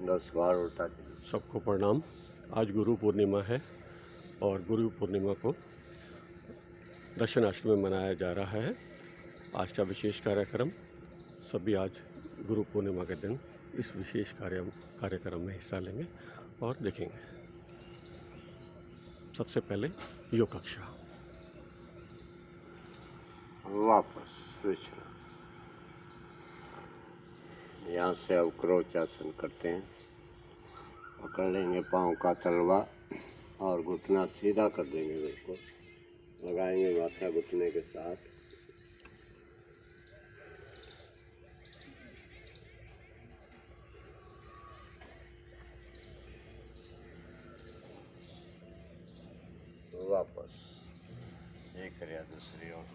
10 बार उल्टा चले। सबको प्रणाम। आज गुरु पूर्णिमा है और गुरु पूर्णिमा को दर्शनाष्टमी मनाया जा रहा है। आज का विशेष कार्यक्रम सभी आज गुरु पूर्णिमा के दिन इस विशेष कार्यक्रम में हिस्सा लेंगे और देखेंगे। सबसे पहले योग कक्षा। वापस विश्राम। यहाँ से अब क्रोचासन करते हैं। पकड़ लेंगे पाँव का तलवा और घुटना सीधा कर देंगे, बिल्कुल लगाएंगे माथा घुटने के साथ। वापस एक क्रिया दूसरी ओर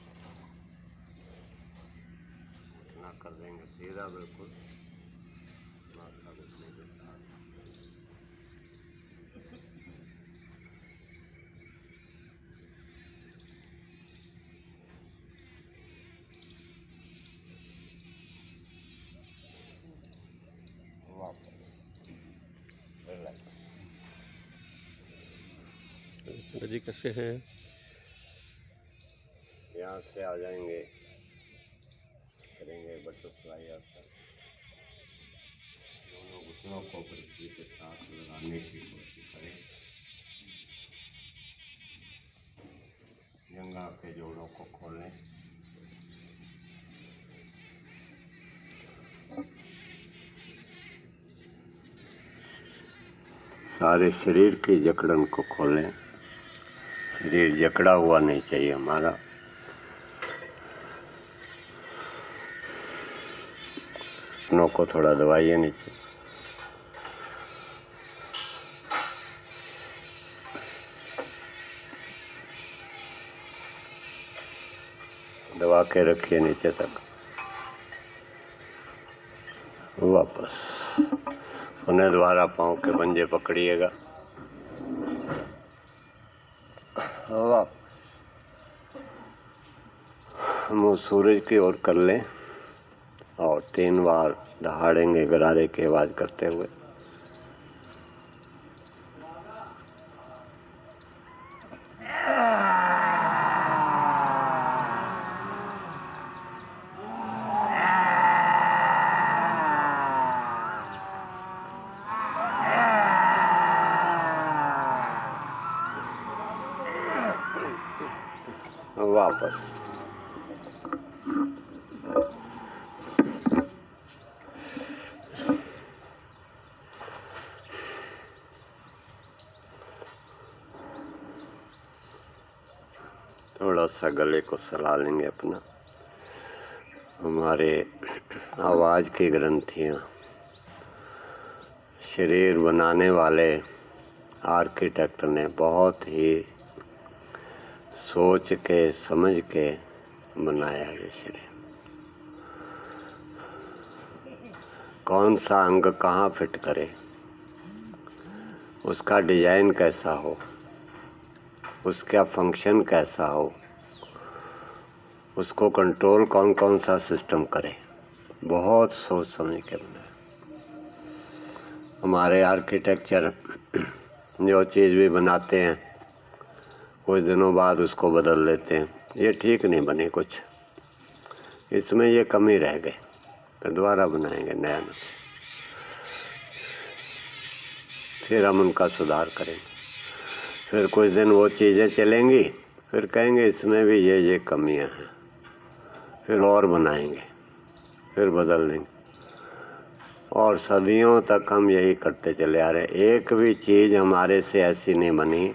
घुटना कर देंगे सीधा, बिल्कुल माथा घुटने के साथ। जी कैसे हैं? यहाँ से आ जाएंगे, करेंगे बटरफ्लाई आसन। दोनों घुटनों को पृथ्वी के साथ लगाने की कोशिश करें। जंघा के जोड़ों को खोलें। सारे शरीर की जकड़न को खोलें। शरीर जकड़ा हुआ नहीं चाहिए हमारा। घुटनों को थोड़ा दबाइए नीचे। दबा के रखिए नीचे तक। वापस उन्हें दोबारा पाँव के पंजे पकड़िएगा। वापस मुँह सूरज की ओर कर लें और 3 बार दहाड़ेंगे गरारे की आवाज़ करते हुए। वापस थोड़ा सा गले को सला लेंगे अपना। हमारे आवाज़ की ग्रंथियाँ शरीर बनाने वाले आर्किटेक्ट ने बहुत ही सोच के समझ के बनाया ये शरीर। कौन सा अंग कहाँ फिट करे, उसका डिजाइन कैसा हो, उसका फंक्शन कैसा हो, उसको कंट्रोल कौन कौन सा सिस्टम करे, बहुत सोच समझ के बनाया। हमारे आर्किटेक्चर जो चीज़ भी बनाते हैं कुछ दिनों बाद उसको बदल देते हैं। ये ठीक नहीं बने, कुछ इसमें ये कमी रह गई, तो दोबारा बनाएंगे नया नक्शा। फिर हम उनका सुधार करेंगे। फिर कुछ दिन वो चीज़ें चलेंगी, फिर कहेंगे इसमें भी ये कमियां हैं, फिर और बनाएंगे, फिर बदल देंगे। और सदियों तक हम यही करते चले आ रहे। एक भी चीज़ हमारे से ऐसी नहीं बनी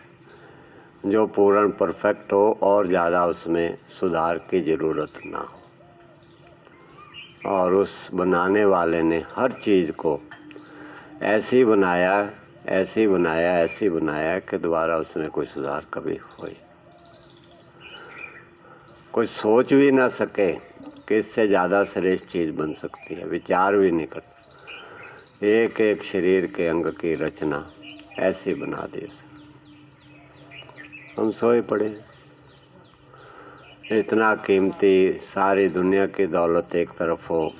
जो पूर्ण परफेक्ट हो और ज़्यादा उसमें सुधार की ज़रूरत ना हो। और उस बनाने वाले ने हर चीज़ को ऐसी बनाया, ऐसी बनाया, ऐसी बनाया कि दोबारा उसमें कोई सुधार कभी होए। कोई सोच भी ना सके कि इससे ज़्यादा श्रेष्ठ चीज़ बन सकती है, विचार भी नहीं कर सकता। एक एक शरीर के अंग की रचना ऐसी बना दी। हम सोए पड़े। इतना कीमती सारी दुनिया की दौलत एक तरफ हो,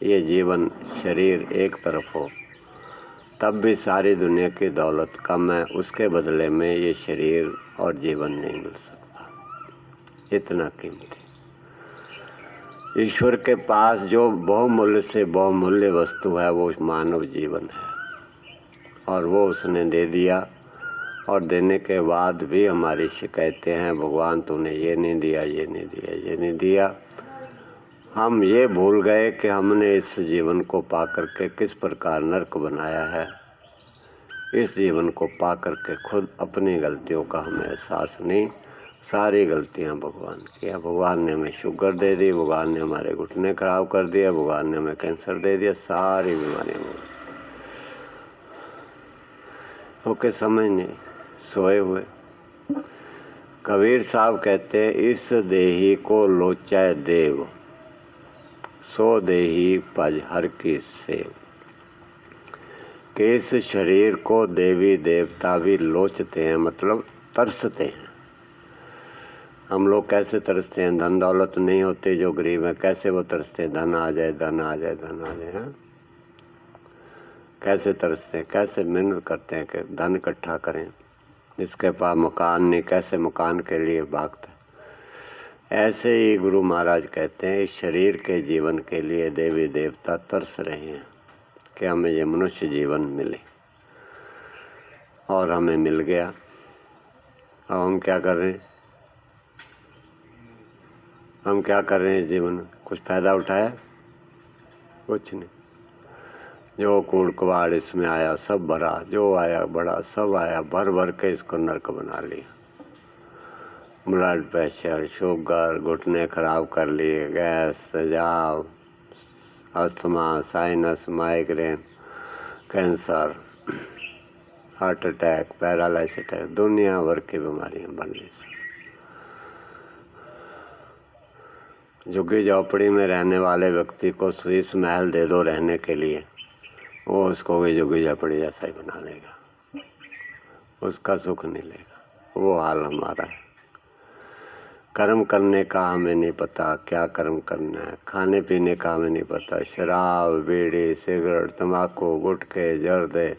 ये जीवन शरीर एक तरफ हो, तब भी सारी दुनिया की दौलत कम है, उसके बदले में ये शरीर और जीवन नहीं मिल सकता। इतना कीमती ईश्वर के पास जो बहुमूल्य से बहुमूल्य वस्तु है वो मानव जीवन है, और वो उसने दे दिया। और देने के बाद भी हमारी शिकायतें हैं, भगवान तूने ये नहीं दिया, ये नहीं दिया, ये नहीं दिया। हम ये भूल गए कि हमने इस जीवन को पा करके किस प्रकार नरक बनाया है। इस जीवन को पा करके खुद अपनी गलतियों का हमें एहसास नहीं। सारी गलतियां भगवान की है। भगवान ने हमें शुगर दे दी, भगवान ने हमारे घुटने खराब कर दिया, भगवान ने हमें कैंसर दे दिया, सारी बीमारियां ओके समझ नहीं, सोए हुए। कबीर साहब कहते हैं, इस देही को लोचाए देव, सो देही पज हर की सेव। कि इस शरीर को देवी देवता भी लोचते हैं, मतलब तरसते हैं। हम लोग कैसे तरसते हैं? धन दौलत नहीं होती, जो गरीब है कैसे वो तरसते हैं, धन आ जाए, धन आ जाए, धन आ जाए। हाँ, कैसे तरसते हैं, कैसे मेहनत करते हैं कि धन इकट्ठा करें। जिसके पास मकान नहीं, कैसे मकान के लिए भागता है। ऐसे ही गुरु महाराज कहते हैं, इस शरीर के जीवन के लिए देवी देवता तरस रहे हैं कि हमें ये मनुष्य जीवन मिले, और हमें मिल गया। अब हम क्या कर रहे हैं? हम क्या कर रहे हैं इस जीवन में? कुछ फायदा उठाया? कुछ नहीं। जो कूड़ कबाड़ इसमें आया सब भरा, जो आया बड़ा सब आया, भर भर के इसको नरक बना लिया। ब्लड प्रेशर, शुगर, घुटने खराब कर लिए, गैस, तेजाब, asthma, sinus, migraine, cancer, heart attack, paralysis, दुनिया भर की बीमारियां बन ली। झुग्गी झोपड़ी में रहने वाले व्यक्ति को स्विस महल दे दो रहने के लिए, वो उसको भी झुग्गी झोपड़ी जैसा ही बना लेगा, उसका सुख नहीं लेगा। वो हाल हमारा है। कर्म करने का हमें नहीं पता, क्या कर्म करना है। खाने पीने का हमें नहीं पता। शराब, बीड़ी, सिगरेट, तंबाकू, गुटखे, जर्दे,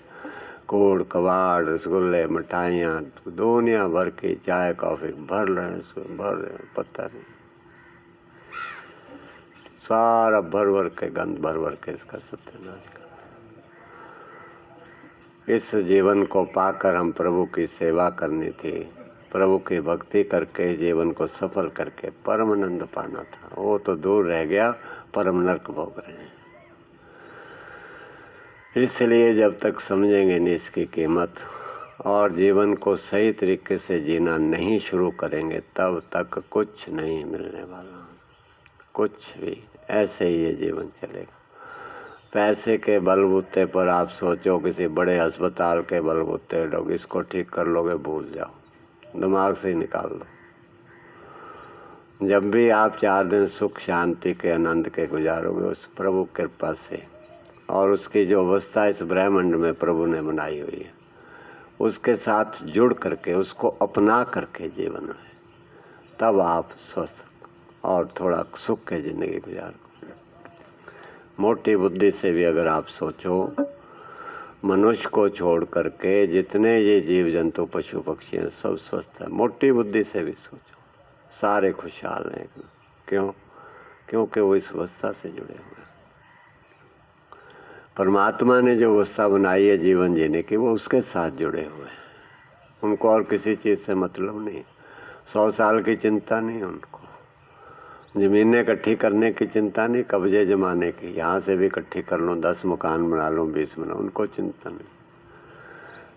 कूड़ कबाड़, रसगुल्ले, मिठाइयाँ, दुनिया भर की चाय कॉफ़ी भर रहे, पता नहीं, सारा भर भर के गंद भर भर के इसका सत्यानाश कर। इस जीवन को पाकर हम प्रभु की सेवा करनी थी, प्रभु की भक्ति करके जीवन को सफल करके परम आनंद पाना था। वो तो दूर रह गया, परम नरक भोग रहे हैं। इसलिए जब तक समझेंगे नहीं इसकी कीमत और जीवन को सही तरीके से जीना नहीं शुरू करेंगे, तब तक कुछ नहीं मिलने वाला, कुछ भी। ऐसे ही ये जीवन चलेगा। पैसे के बलबूते पर आप सोचो, किसी बड़े अस्पताल के बलबूते लोग इसको ठीक कर लोगे, भूल जाओ, दिमाग से ही निकाल दो। जब भी आप 4 दिन सुख शांति के आनंद के गुजारोगे उस प्रभु कृपा से, और उसकी जो अवस्था इस ब्रह्मांड में प्रभु ने बनाई हुई है, उसके साथ जुड़ करके, उसको अपना करके जीवन में, तब आप स्वस्थ और थोड़ा सुख के ज़िंदगी गुजारो। मोटी बुद्धि से भी अगर आप सोचो, मनुष्य को छोड़ करके जितने ये जीव जंतु पशु पक्षी हैं सब स्वस्थ है। मोटी बुद्धि से भी सोचो, सारे खुशहाल हैं। क्यों? क्योंकि वो इस अवस्था से जुड़े हुए हैं। परमात्मा ने जो अवस्था बनाई है जीवन जीने की, वो उसके साथ जुड़े हुए हैं। उनको और किसी चीज़ से मतलब नहीं। 100 साल की चिंता नहीं उनको, ज़मीनें इकट्ठी करने की चिंता नहीं, कब्जे जमाने की, यहाँ से भी इकट्ठी कर लूँ, 10 मकान बना लूँ, 20 बना, उनको चिंता नहीं।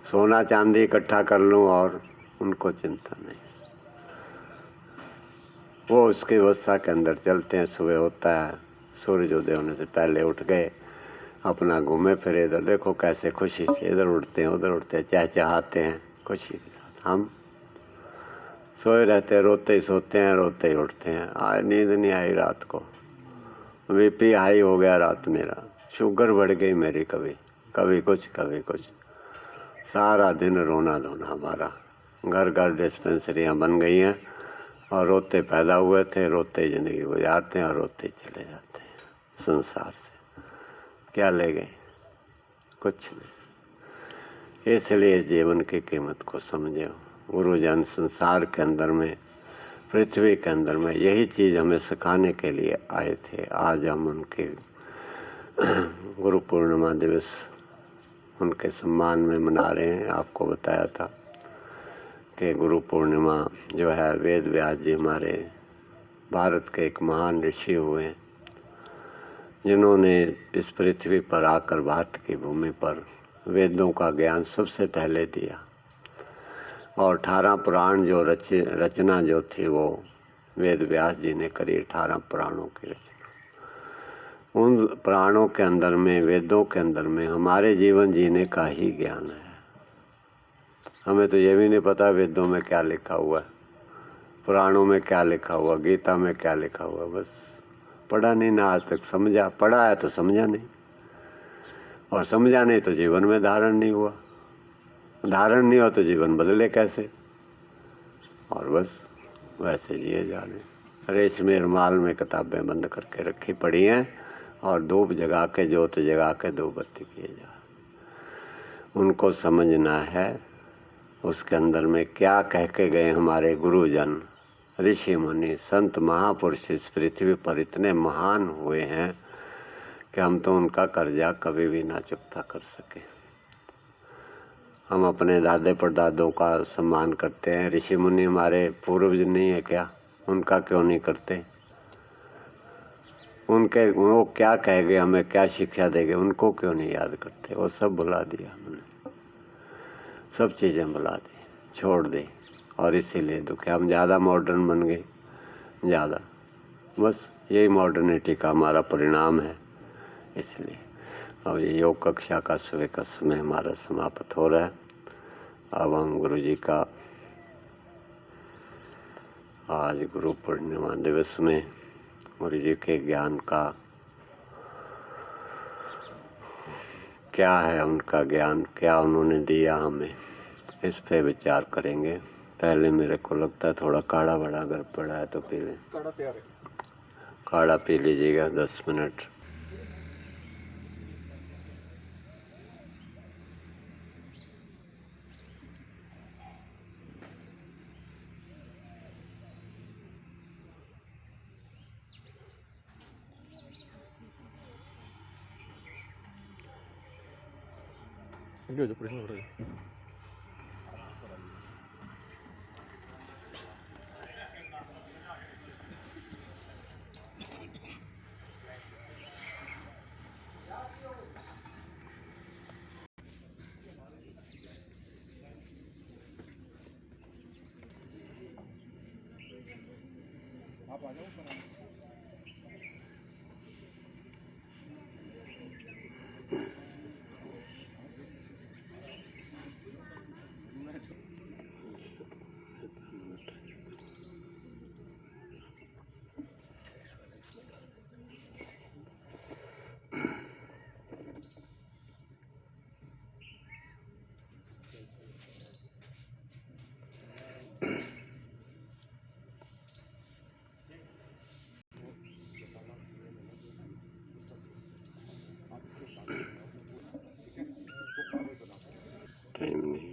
सोना चांदी इकट्ठा कर लूँ और उनको चिंता नहीं। वो उसकी अवस्था के अंदर चलते हैं। सुबह होता है, सूरज उदय होने से पहले उठ गए, अपना घूमे फिरे, इधर देखो कैसे खुशी से इधर उठते हैं उधर उठते हैं, चहचहाते हैं खुशी के साथ। हम सोए रहते हैं, रोते ही सोते हैं, रोते ही उठते हैं। आज नींद नहीं आई रात को, बीपी हाई हो गया रात मेरा, शुगर बढ़ गई मेरी, कभी कुछ कभी कुछ, सारा दिन रोना धोना हमारा। घर घर डिस्पेंसरियाँ बन गई हैं और रोते पैदा हुए थे, रोते ज़िंदगी गुजारते हैं और रोते चले जाते हैं संसार से। क्या ले गए? कुछ नहीं। इसलिए जीवन की कीमत को समझे। गुरुजन संसार के अंदर में, पृथ्वी के अंदर में यही चीज़ हमें सिखाने के लिए आए थे। आज हम उनके गुरु पूर्णिमा दिवस उनके सम्मान में मना रहे हैं। आपको बताया था कि गुरु पूर्णिमा जो है, वेद व्यास जी हमारे भारत के एक महान ऋषि हुए जिन्होंने इस पृथ्वी पर आकर भारत की भूमि पर वेदों का ज्ञान सबसे पहले दिया। और 18 पुराण जो रचना जो थी वो वेद व्यास जी ने करी। 18 पुराणों की रचना। उन पुराणों के अंदर में, वेदों के अंदर में हमारे जीवन जीने का ही ज्ञान है। हमें तो ये भी नहीं पता वेदों में क्या लिखा हुआ है, पुराणों में क्या लिखा हुआ, गीता में क्या लिखा हुआ। बस पढ़ा नहीं ना आज तक, समझा। पढ़ा है तो समझा नहीं, और समझा नहीं तो जीवन में धारण नहीं हुआ। धारण नहीं हो तो जीवन बदले कैसे। और बस वैसे जिए जा रहे। रेशमी रुमाल में किताबें बंद करके रखी पड़ी हैं और धूप जगा के, जोत जगा के धूप बत्ती किए जा रहे। उनको समझना है उसके अंदर में क्या कह के गए हमारे गुरुजन, ऋषि मुनि, संत महापुरुष इस पृथ्वी पर इतने महान हुए हैं कि हम तो उनका कर्जा कभी भी ना चुकता कर सके। हम अपने दादे परदादों का सम्मान करते हैं। ऋषि मुनि हमारे पूर्वज नहीं है क्या? उनका क्यों नहीं करते? उनके वो क्या कह गए, हमें क्या शिक्षा देंगे, उनको क्यों नहीं याद करते? वो सब भुला दिया हमने, सब चीज़ें भुला दी, छोड़ दी। और इसीलिए दुख है। हम ज़्यादा मॉडर्न बन गए, ज़्यादा। बस यही मॉडर्निटी का हमारा परिणाम है। इसलिए अब ये योग कक्षा का सुबह का समय हमारा समाप्त हो रहा है। अब हम गुरु जी का आज गुरु पूर्णिमा दिवस में गुरु जी के ज्ञान का क्या है, उनका ज्ञान क्या उन्होंने दिया हमें, इस पे विचार करेंगे। पहले मेरे को लगता है थोड़ा काढ़ा बड़ा अगर पड़ा है तो पी लें। काढ़ा तैयार है। काढ़ा पी लीजिएगा 10 मिनट। जो प्रश्न हो रहे हैं। आप आ जाओ। टाइम नहीं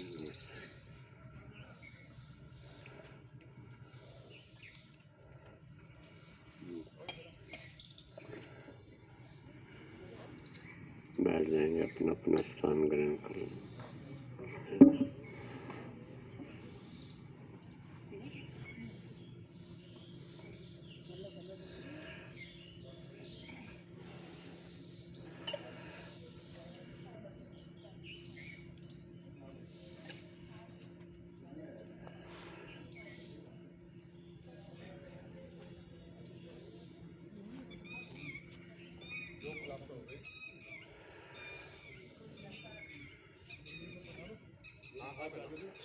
बैठ जाएंगे, अपना अपना स्थान ग्रहण करेंगे।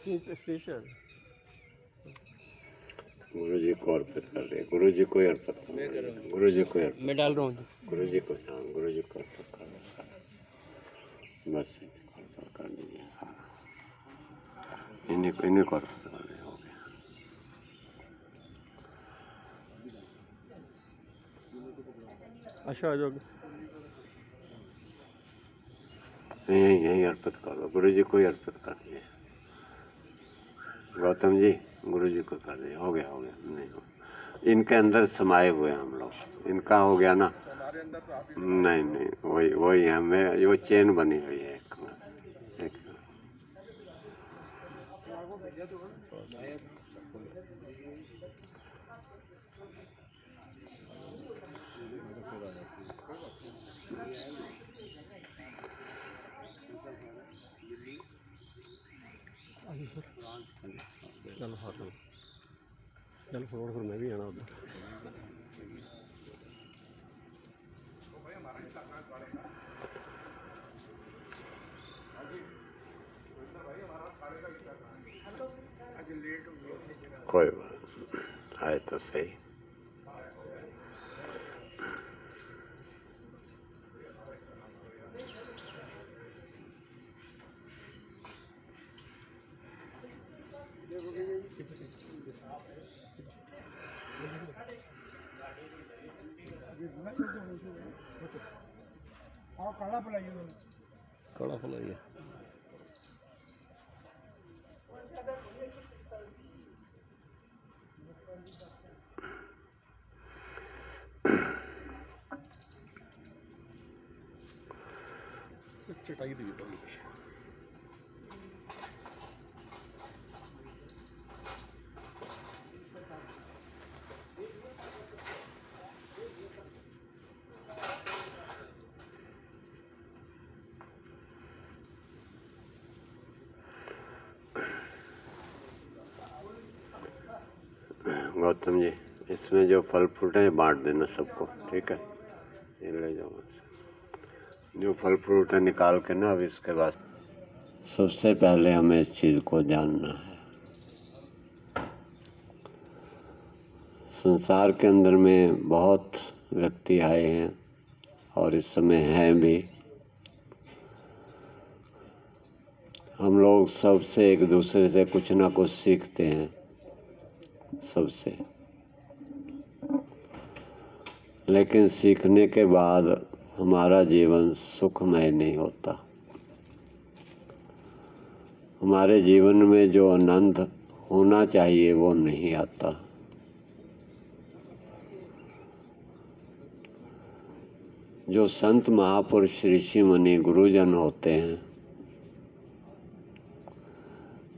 स्टेशन गुरु जी को अर्पित कर रहे, गुरु जी को अर्पित कर रहे, गुरु जी को अर्पित, मैं डाल रहा हूँ। गुरु जी को, हाँ गुरु जी को अर्पित कर रहे। बस अर्पित कर दीजिए। हाँ इन्हीं को अर्पित कर रहे, हो गया। अच्छा आ जाओगे। यहीं यहीं अर्पित कर दो, गुरु जी को ही अर्पित कर दिए। गौतम जी गुरु जी को कर दिए, हो गया हो गया। नहीं हो, इनके अंदर समाये हुए हैं हम लोग, इनका हो गया ना। नहीं नहीं, वही वही है, मैं वो चेन बनी हुई है एक। चलो हाँ चलो चलो, फिर मैं भी आना उधर। कोई बात नहीं, आए तो सही। काढ़ा फुलाइए। चटाई दी पड़ी। गौतम जी, इसमें जो फल फ्रूट है बांट देना सबको, ठीक है? ये ले जाओ बस। जो फल फ्रूट है निकाल के ना, अब इसके बाद सबसे पहले हमें इस चीज़ को जानना है। संसार के अंदर में बहुत व्यक्ति आए हैं और इस समय हैं भी। हम लोग सबसे एक दूसरे से कुछ ना कुछ सीखते हैं, सबसे। लेकिन सीखने के बाद हमारा जीवन सुखमय नहीं होता। हमारे जीवन में जो आनंद होना चाहिए वो नहीं आता। जो संत महापुरुष ऋषि मुनि गुरुजन होते हैं,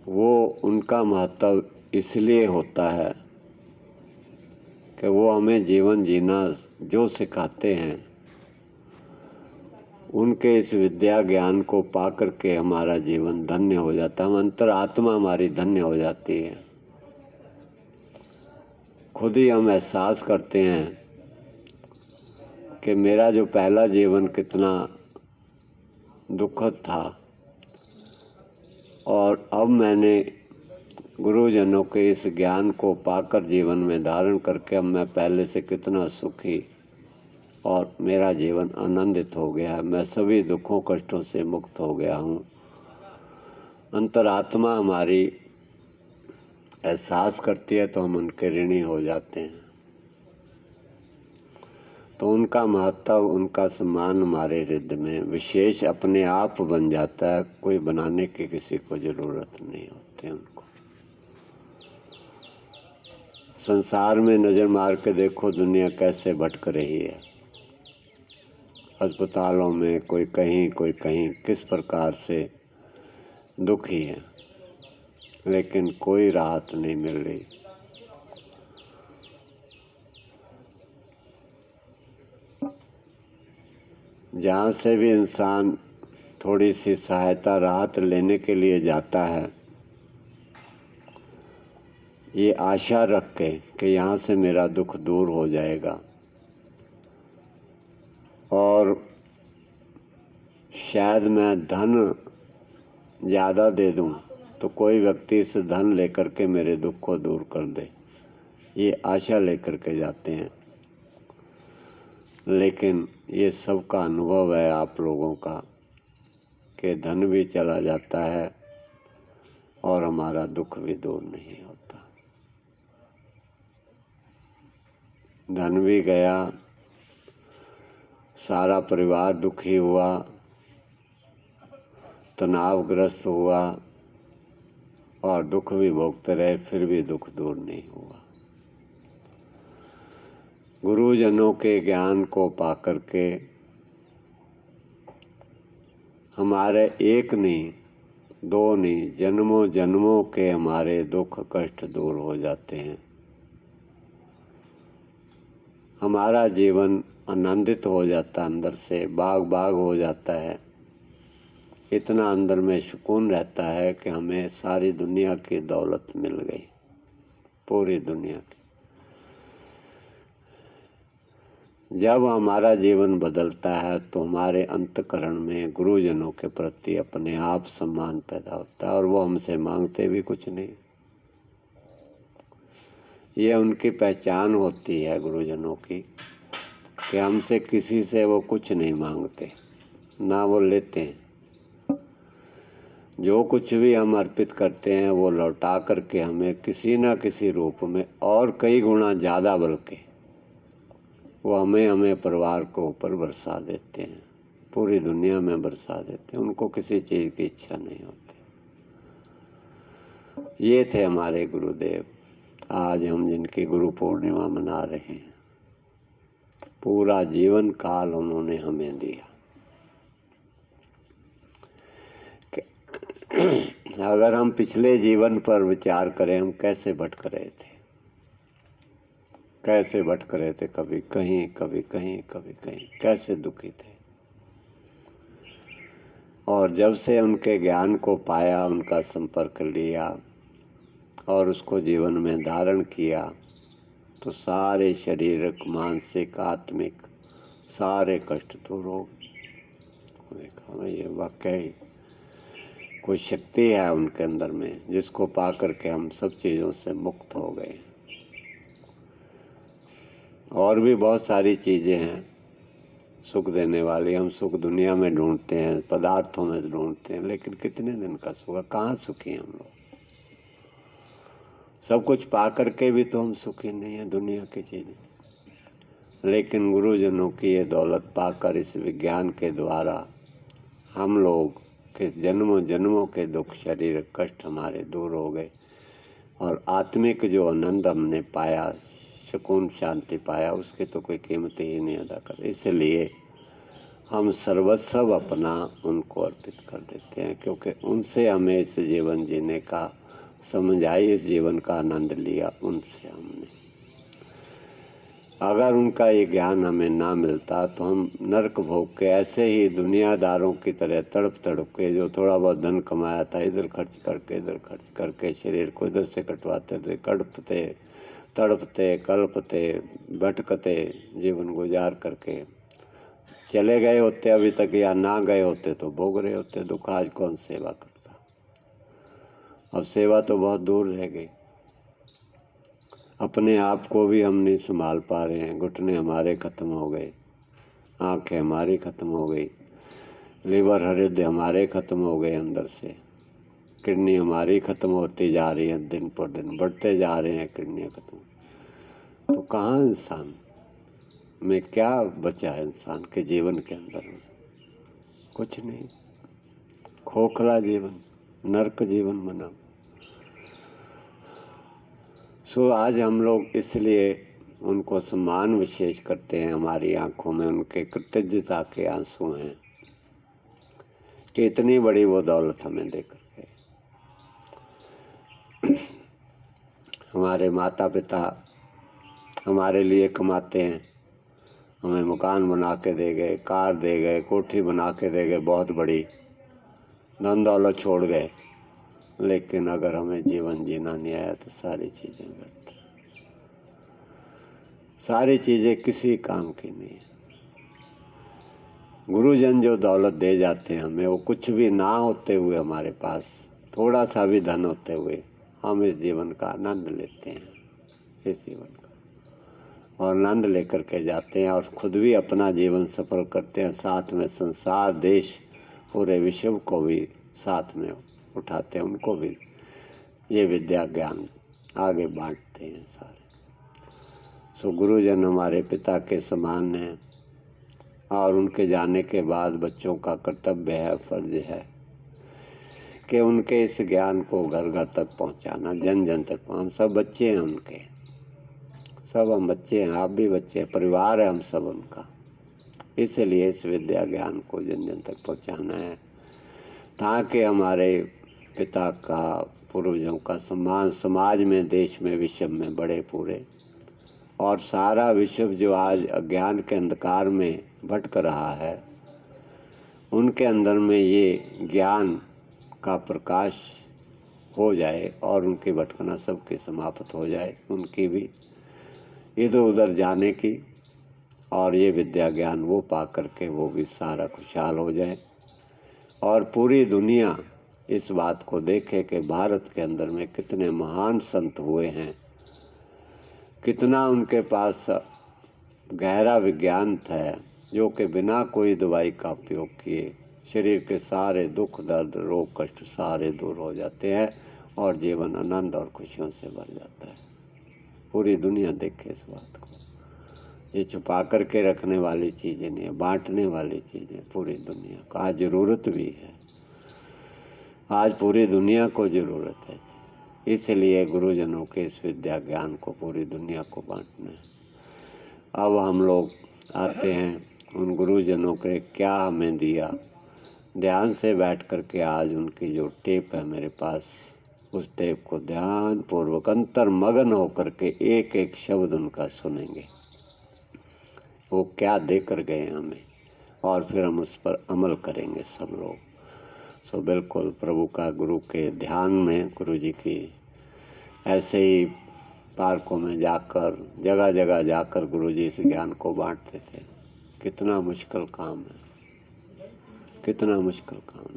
वो उनका महत्व इसलिए होता है कि वो हमें जीवन जीना जो सिखाते हैं, उनके इस विद्या ज्ञान को पा करके हमारा जीवन धन्य हो जाता है। अंतरात्मा हमारी धन्य हो जाती है। खुद ही हम एहसास करते हैं कि मेरा जो पहला जीवन कितना दुखद था और अब मैंने गुरुजनों के इस ज्ञान को पाकर जीवन में धारण करके अब मैं पहले से कितना सुखी और मेरा जीवन आनंदित हो गया है। मैं सभी दुखों कष्टों से मुक्त हो गया हूँ। अंतरात्मा हमारी एहसास करती है तो हम उनके ऋणी हो जाते हैं। तो उनका महत्व, उनका सम्मान हमारे हृदय में विशेष अपने आप बन जाता है। कोई बनाने की किसी को ज़रूरत नहीं होती उनको। संसार में नज़र मार के देखो दुनिया कैसे भटक रही है। अस्पतालों में कोई कहीं किस प्रकार से दुखी है, लेकिन कोई राहत नहीं मिल रही। जहाँ से भी इंसान थोड़ी सी सहायता राहत लेने के लिए जाता है, ये आशा रख के कि यहाँ से मेरा दुख दूर हो जाएगा, और शायद मैं धन ज़्यादा दे दूँ तो कोई व्यक्ति इस धन लेकर के मेरे दुख को दूर कर दे, ये आशा लेकर के जाते हैं। लेकिन ये सब का अनुभव है आप लोगों का कि धन भी चला जाता है और हमारा दुख भी दूर नहीं होता। धन भी गया, सारा परिवार दुखी हुआ, तनावग्रस्त हुआ और दुख भी भोगते रहे, फिर भी दुख दूर नहीं हुआ। गुरुजनों के ज्ञान को पाकर के हमारे एक नहीं, दो नहीं, जन्मों जन्मों के हमारे दुख कष्ट दूर हो जाते हैं। हमारा जीवन आनंदित हो जाता है, अंदर से बाग बाग हो जाता है। इतना अंदर में सुकून रहता है कि हमें सारी दुनिया की दौलत मिल गई, पूरी दुनिया की। जब हमारा जीवन बदलता है तो हमारे अंतःकरण में गुरुजनों के प्रति अपने आप सम्मान पैदा होता है, और वो हमसे मांगते भी कुछ नहीं। ये उनकी पहचान होती है गुरुजनों की कि हमसे किसी से वो कुछ नहीं मांगते, ना वो लेते हैं। जो कुछ भी हम अर्पित करते हैं वो लौटा करके हमें किसी न किसी रूप में और कई गुना ज़्यादा बल्कि वो हमें परिवार को ऊपर बरसा देते हैं, पूरी दुनिया में बरसा देते हैं। उनको किसी चीज़ की इच्छा नहीं होती। ये थे हमारे गुरुदेव। आज हम जिनकी गुरु पूर्णिमा मना रहे हैं, पूरा जीवन काल उन्होंने हमें दिया। अगर हम पिछले जीवन पर विचार करें, हम कैसे भटक रहे थे, कैसे भटक रहे थे, कभी कहीं कभी कहीं कभी कहीं, कैसे दुखी थे। और जब से उनके ज्ञान को पाया, उनका संपर्क लिया और उसको जीवन में धारण किया, तो सारे शारीरिक मानसिक आत्मिक सारे कष्ट दूर हो गए। देखा ये वाकई कोई शक्ति है उनके अंदर में, जिसको पा करके हम सब चीज़ों से मुक्त हो गए। और भी बहुत सारी चीज़ें हैं सुख देने वाली। हम सुख दुनिया में ढूंढते हैं, पदार्थों में ढूंढते हैं, लेकिन कितने दिन का सुख है, कहाँ सुखी हैं हम लोग। सब कुछ पा करके भी तो हम सुखी नहीं है दुनिया की चीज़ें। लेकिन गुरुजनों की ये दौलत पाकर, इस विज्ञान के द्वारा हम लोग के जन्मों जन्मों के दुख शरीर कष्ट हमारे दूर हो गए, और आत्मिक जो आनंद हमने पाया, सुकून शांति पाया, उसकी तो कोई कीमत ही नहीं अदा कर। इसलिए हम सर्वस्व अपना उनको अर्पित कर देते हैं, क्योंकि उनसे हमें इस जीवन जीने का समझ आई, इस जीवन का आनंद लिया उनसे हमने। अगर उनका ये ज्ञान हमें ना मिलता तो हम नरक भोग के ऐसे ही दुनियादारों की तरह तड़प तड़प के, जो थोड़ा बहुत धन कमाया था इधर खर्च करके शरीर को इधर से कटवाते थे, कड़पते तड़पते कल्पते भटकते जीवन गुजार करके चले गए होते अभी तक, या ना गए होते तो भोग रहे होते दुख। आज कौन सेवा करता? अब सेवा तो बहुत दूर रह गई। अपने आप को भी हम नहीं संभाल पा रहे हैं। घुटने हमारे ख़त्म हो गए, आँखें हमारी ख़त्म हो गई, लीवर हृदय हमारे ख़त्म हो गए अंदर से, किडनी हमारी ख़त्म होती जा रही है, दिन पर दिन बढ़ते जा रहे हैं किडनियाँ ख़त्म। तो कहाँ इंसान में क्या बचा है? इंसान के जीवन के अंदर में कुछ नहीं, खोखला जीवन, नरक जीवन बना। सो आज हम लोग इसलिए उनको सम्मान विशेष करते हैं। हमारी आंखों में उनके कृतज्ञता के आंसू हैं कि इतनी बड़ी वो दौलत हमें देकर के। हमारे माता पिता हमारे लिए कमाते हैं, हमें मकान बना के दे गए, कार दे गए, कोठी बना के दे गए, बहुत बड़ी धन दौलत छोड़ गए। लेकिन अगर हमें जीवन जीना नहीं आया तो सारी चीज़ें व्यर्थ, सारी चीज़ें किसी काम की नहीं है। गुरुजन जो दौलत दे जाते हैं हमें, वो कुछ भी ना होते हुए हमारे पास थोड़ा सा भी धन होते हुए हम इस जीवन का आनंद लेते हैं, इस जीवन का, और आनंद लेकर के जाते हैं और खुद भी अपना जीवन सफल करते हैं। साथ में संसार देश पूरे विश्व को भी साथ में उठाते हैं, उनको भी ये विद्या ज्ञान आगे बांटते हैं सारे। सो गुरुजन हमारे पिता के समान हैं, और उनके जाने के बाद बच्चों का कर्तव्य है, फर्ज है कि उनके इस ज्ञान को घर घर तक पहुंचाना, जन जन तक। हम सब बच्चे हैं उनके, सब हम बच्चे हैं, आप भी बच्चे हैं, परिवार है हम सब उनका। इसलिए इस विद्या ज्ञान को जन जन तक पहुंचाना है, ताकि हमारे पिता का, पूर्वजों का सम्मान समाज में, देश में, विश्व में बढ़े पूरे। और सारा विश्व जो आज अज्ञान के अंधकार में भटक रहा है, उनके अंदर में ये ज्ञान का प्रकाश हो जाए और उनकी भटकना सबकी समाप्त हो जाए, उनकी भी इधर उधर जाने की, और ये विद्या ज्ञान वो पा करके वो भी सारा खुशहाल हो जाए। और पूरी दुनिया इस बात को देखे कि भारत के अंदर में कितने महान संत हुए हैं, कितना उनके पास गहरा विज्ञान था, जो कि बिना कोई दवाई का उपयोग किए शरीर के सारे दुख दर्द रोग कष्ट सारे दूर हो जाते हैं और जीवन आनंद और खुशियों से भर जाता है। पूरी दुनिया देखे इस बात को। ये छुपा करके रखने वाली चीज़ें नहीं है, बांटने वाली चीज़ें पूरी दुनिया को आज ज़रूरत भी है। आज पूरी दुनिया को ज़रूरत है, इसलिए गुरुजनों के इस विद्या ज्ञान को पूरी दुनिया को बांटना है। अब हम लोग आते हैं उन गुरुजनों के क्या हमें दिया, ध्यान से बैठ करके आज उनकी जो टेप है मेरे पास, उस टेप को ध्यान पूर्वक अंतर्मग्न होकर के एक एक शब्द उनका सुनेंगे, वो क्या देकर गए हमें, और फिर हम उस पर अमल करेंगे सब लोग। सो बिल्कुल प्रभु का, गुरु के ध्यान में, गुरु जी की ऐसे ही पार्कों में जाकर, जगह जगह जाकर गुरु जी इस ज्ञान को बांटते थे। कितना मुश्किल काम है, कितना मुश्किल काम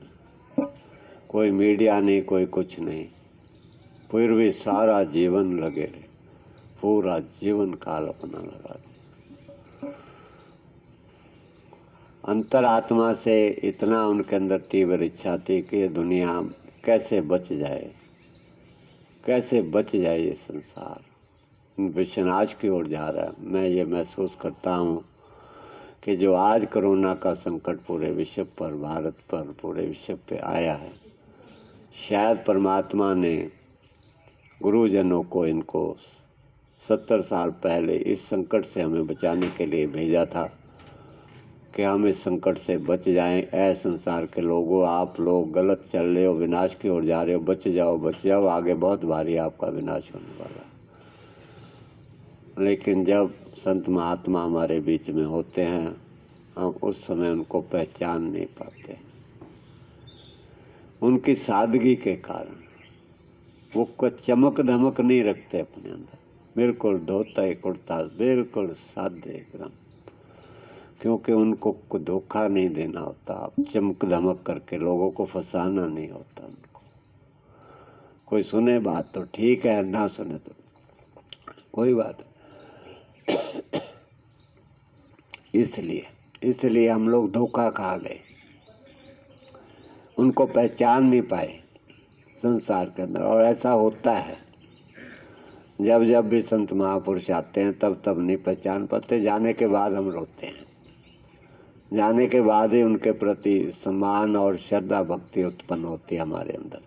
है। कोई मीडिया नहीं, कोई कुछ नहीं, फिर भी सारा जीवन लगे रहे, पूरा जीवन काल अपना लगा दिया। अंतरात्मा से इतना उनके अंदर तीव्र इच्छा थी कि ये दुनिया कैसे बच जाए, कैसे बच जाए ये संसार विनाश की ओर जा रहा है। मैं ये महसूस करता हूँ कि जो आज कोरोना का संकट पूरे विश्व पर, भारत पर, पूरे विश्व पे आया है, शायद परमात्मा ने गुरुजनों को, इनको 70 साल पहले इस संकट से हमें बचाने के लिए भेजा था कि हम इस संकट से बच जाएं। ऐ संसार के लोगों, आप लोग गलत चल रहे हो, विनाश की ओर जा रहे हो, बच जाओ, बच जाओ, आगे बहुत भारी आपका विनाश होने वाला। लेकिन जब संत महात्मा हमारे बीच में होते हैं, हम उस समय उनको पहचान नहीं पाते। उनकी सादगी के कारण वो कोई चमक धमक नहीं रखते अपने अंदर, बिल्कुल धोता कुर्ता, बिल्कुल सादे एकदम, क्योंकि उनको धोखा नहीं देना होता। आप चमक धमक करके लोगों को फंसाना नहीं होता। उनको कोई सुने बात तो ठीक है, ना सुने तो कोई बात। इसलिए हम लोग धोखा खा गए, उनको पहचान नहीं पाए संसार के अंदर। और ऐसा होता है, जब जब भी संत महापुरुष आते हैं तब नहीं पहचान पाते, जाने के बाद हम रोते हैं। जाने के बाद ही उनके प्रति सम्मान और श्रद्धा भक्ति उत्पन्न होती है हमारे अंदर,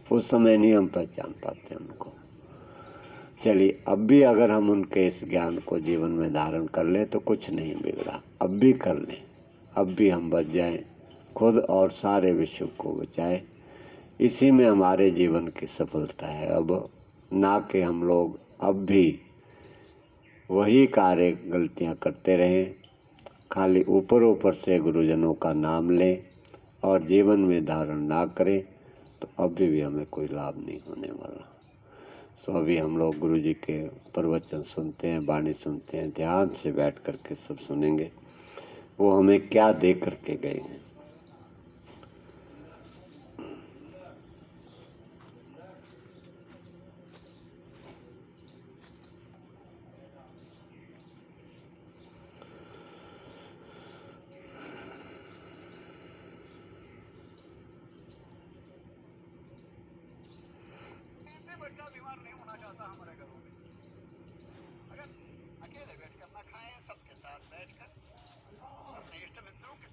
उस समय नहीं हम पहचान पाते उनको। चलिए, अब भी अगर हम उनके इस ज्ञान को जीवन में धारण कर लें तो कुछ नहीं बिगड़ा, अब भी कर लें, अब भी हम बच जाएं, खुद और सारे विश्व को बचाएं। इसी में हमारे जीवन की सफलता है। अब ना कि हम लोग अब भी वही कार्य गलतियां करते रहें, खाली ऊपर ऊपर से गुरुजनों का नाम लें और जीवन में धारण ना करें, तो अभी भी हमें कोई लाभ नहीं होने वाला। तो अभी हम लोग गुरु जी के प्रवचन सुनते हैं, वाणी सुनते हैं, ध्यान से बैठ करके सब सुनेंगे वो हमें क्या दे करके गए हैं। बीमार नहीं होना चाहता हमारे घरों में। अगर अकेले बैठ कर ना खाएं, सबके साथ बैठकर, अपने इष्ट मित्रों के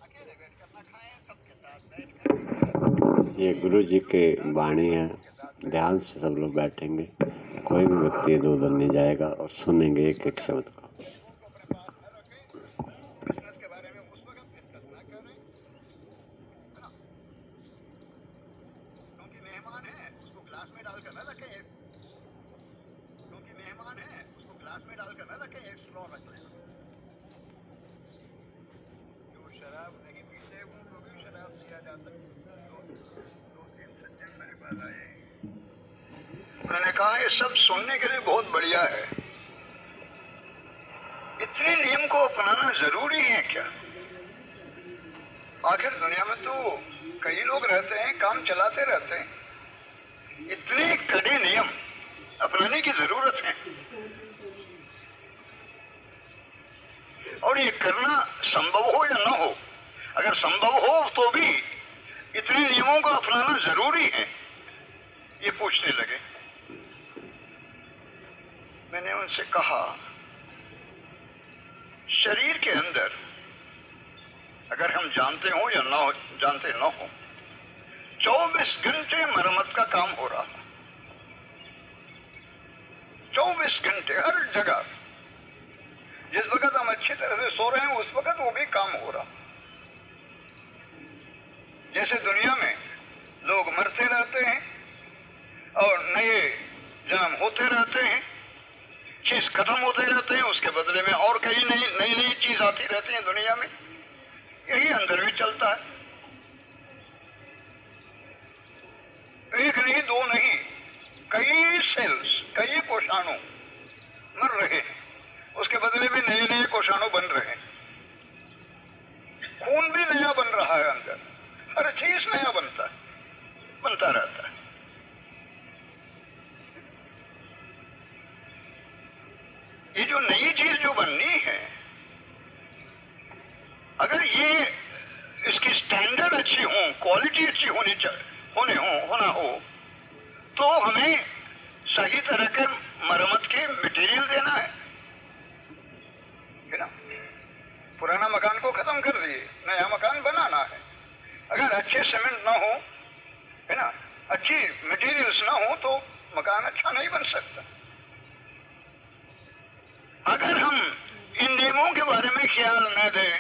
अकेले बैठ कर ना खाएं, सबके साथ बैठकर ये गुरु जी के वाणी है, ध्यान से सब लोग बैठेंगे, कोई भी व्यक्ति इधर उधर नहीं जाएगा और सुनेंगे एक एक शब्द को। बिजनेस के बारे में उस वक्त डिस्कस ना करें, है ना? क्योंकि मेहमान है उसको ग्लास में डालकर न रखें, क्योंकि मेहमान है उसको ग्लास में डालकर न रखें, एक स्ट्रॉ रख लें। जो शराब नहीं पीते उनको भी शराब दिया जाता है। दो तीन सज्जन मेरे पास आए, उन्होंने कहा ये सब सुनने के लिए बहुत बढ़िया है, इतने नियम को अपनाना जरूरी है क्या? आखिर दुनिया में तो कई लोग रहते हैं, काम चलाते रहते हैं, इतने कड़े नियम अपनाने की जरूरत है? और ये करना संभव हो या ना हो, अगर संभव हो तो भी इतने नियमों को अपनाना जरूरी है, ये पूछने लगे। मैंने उनसे कहा शरीर के अंदर अगर हम जानते हो या ना हो, जानते ना हो, 24 घंटे मरम्मत का काम हो रहा है। 24 घंटे हर जगह, जिस वक्त हम अच्छी तरह से सो रहे हैं उस वक्त वो भी काम हो रहा। जैसे दुनिया में लोग मरते रहते हैं और नए जन्म होते रहते हैं, चीज खत्म होते रहते हैं, उसके बदले में और कई नई चीज आती रहती है दुनिया में, यही अंदर भी चलता है। एक नहीं, दो नहीं, कई सेल्स, कई कोषाणु मर रहे हैं, उसके बदले में नए कोषाणु बन रहे हैं। खून भी नया बन रहा है अंदर, हर चीज नया बनता रहता है। ये जो नई चीज जो बननी है, अगर ये इसकी स्टैंडर्ड अच्छी हो, क्वालिटी अच्छी होना हो, तो हमें सही तरह के मरम्मत के मटेरियल देना है ना? पुराना मकान को खत्म कर दिए, नया मकान बनाना है। अगर अच्छे सीमेंट ना हो, है ना, अच्छी मटेरियल्स ना हो, तो मकान अच्छा नहीं बन सकता। अगर हम इन नियमों के बारे में ख्याल न दें,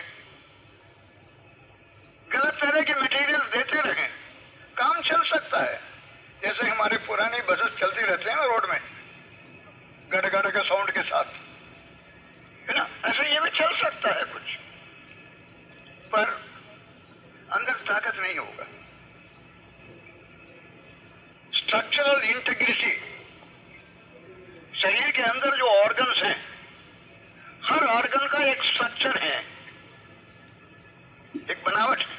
गलत तरह के मटेरियल देते रहें, काम चल सकता है। जैसे हमारे पुरानी बसेस चलती रहती हैं ना रोड में, गड़ के साउंड के साथ, है ना, ऐसे ये भी चल सकता है कुछ, पर अंदर ताकत नहीं होगा। स्ट्रक्चरल इंटीग्रिटी, शरीर के अंदर जो ऑर्गन्स हैं, हर ऑर्गन का एक स्ट्रक्चर है, एक बनावट है,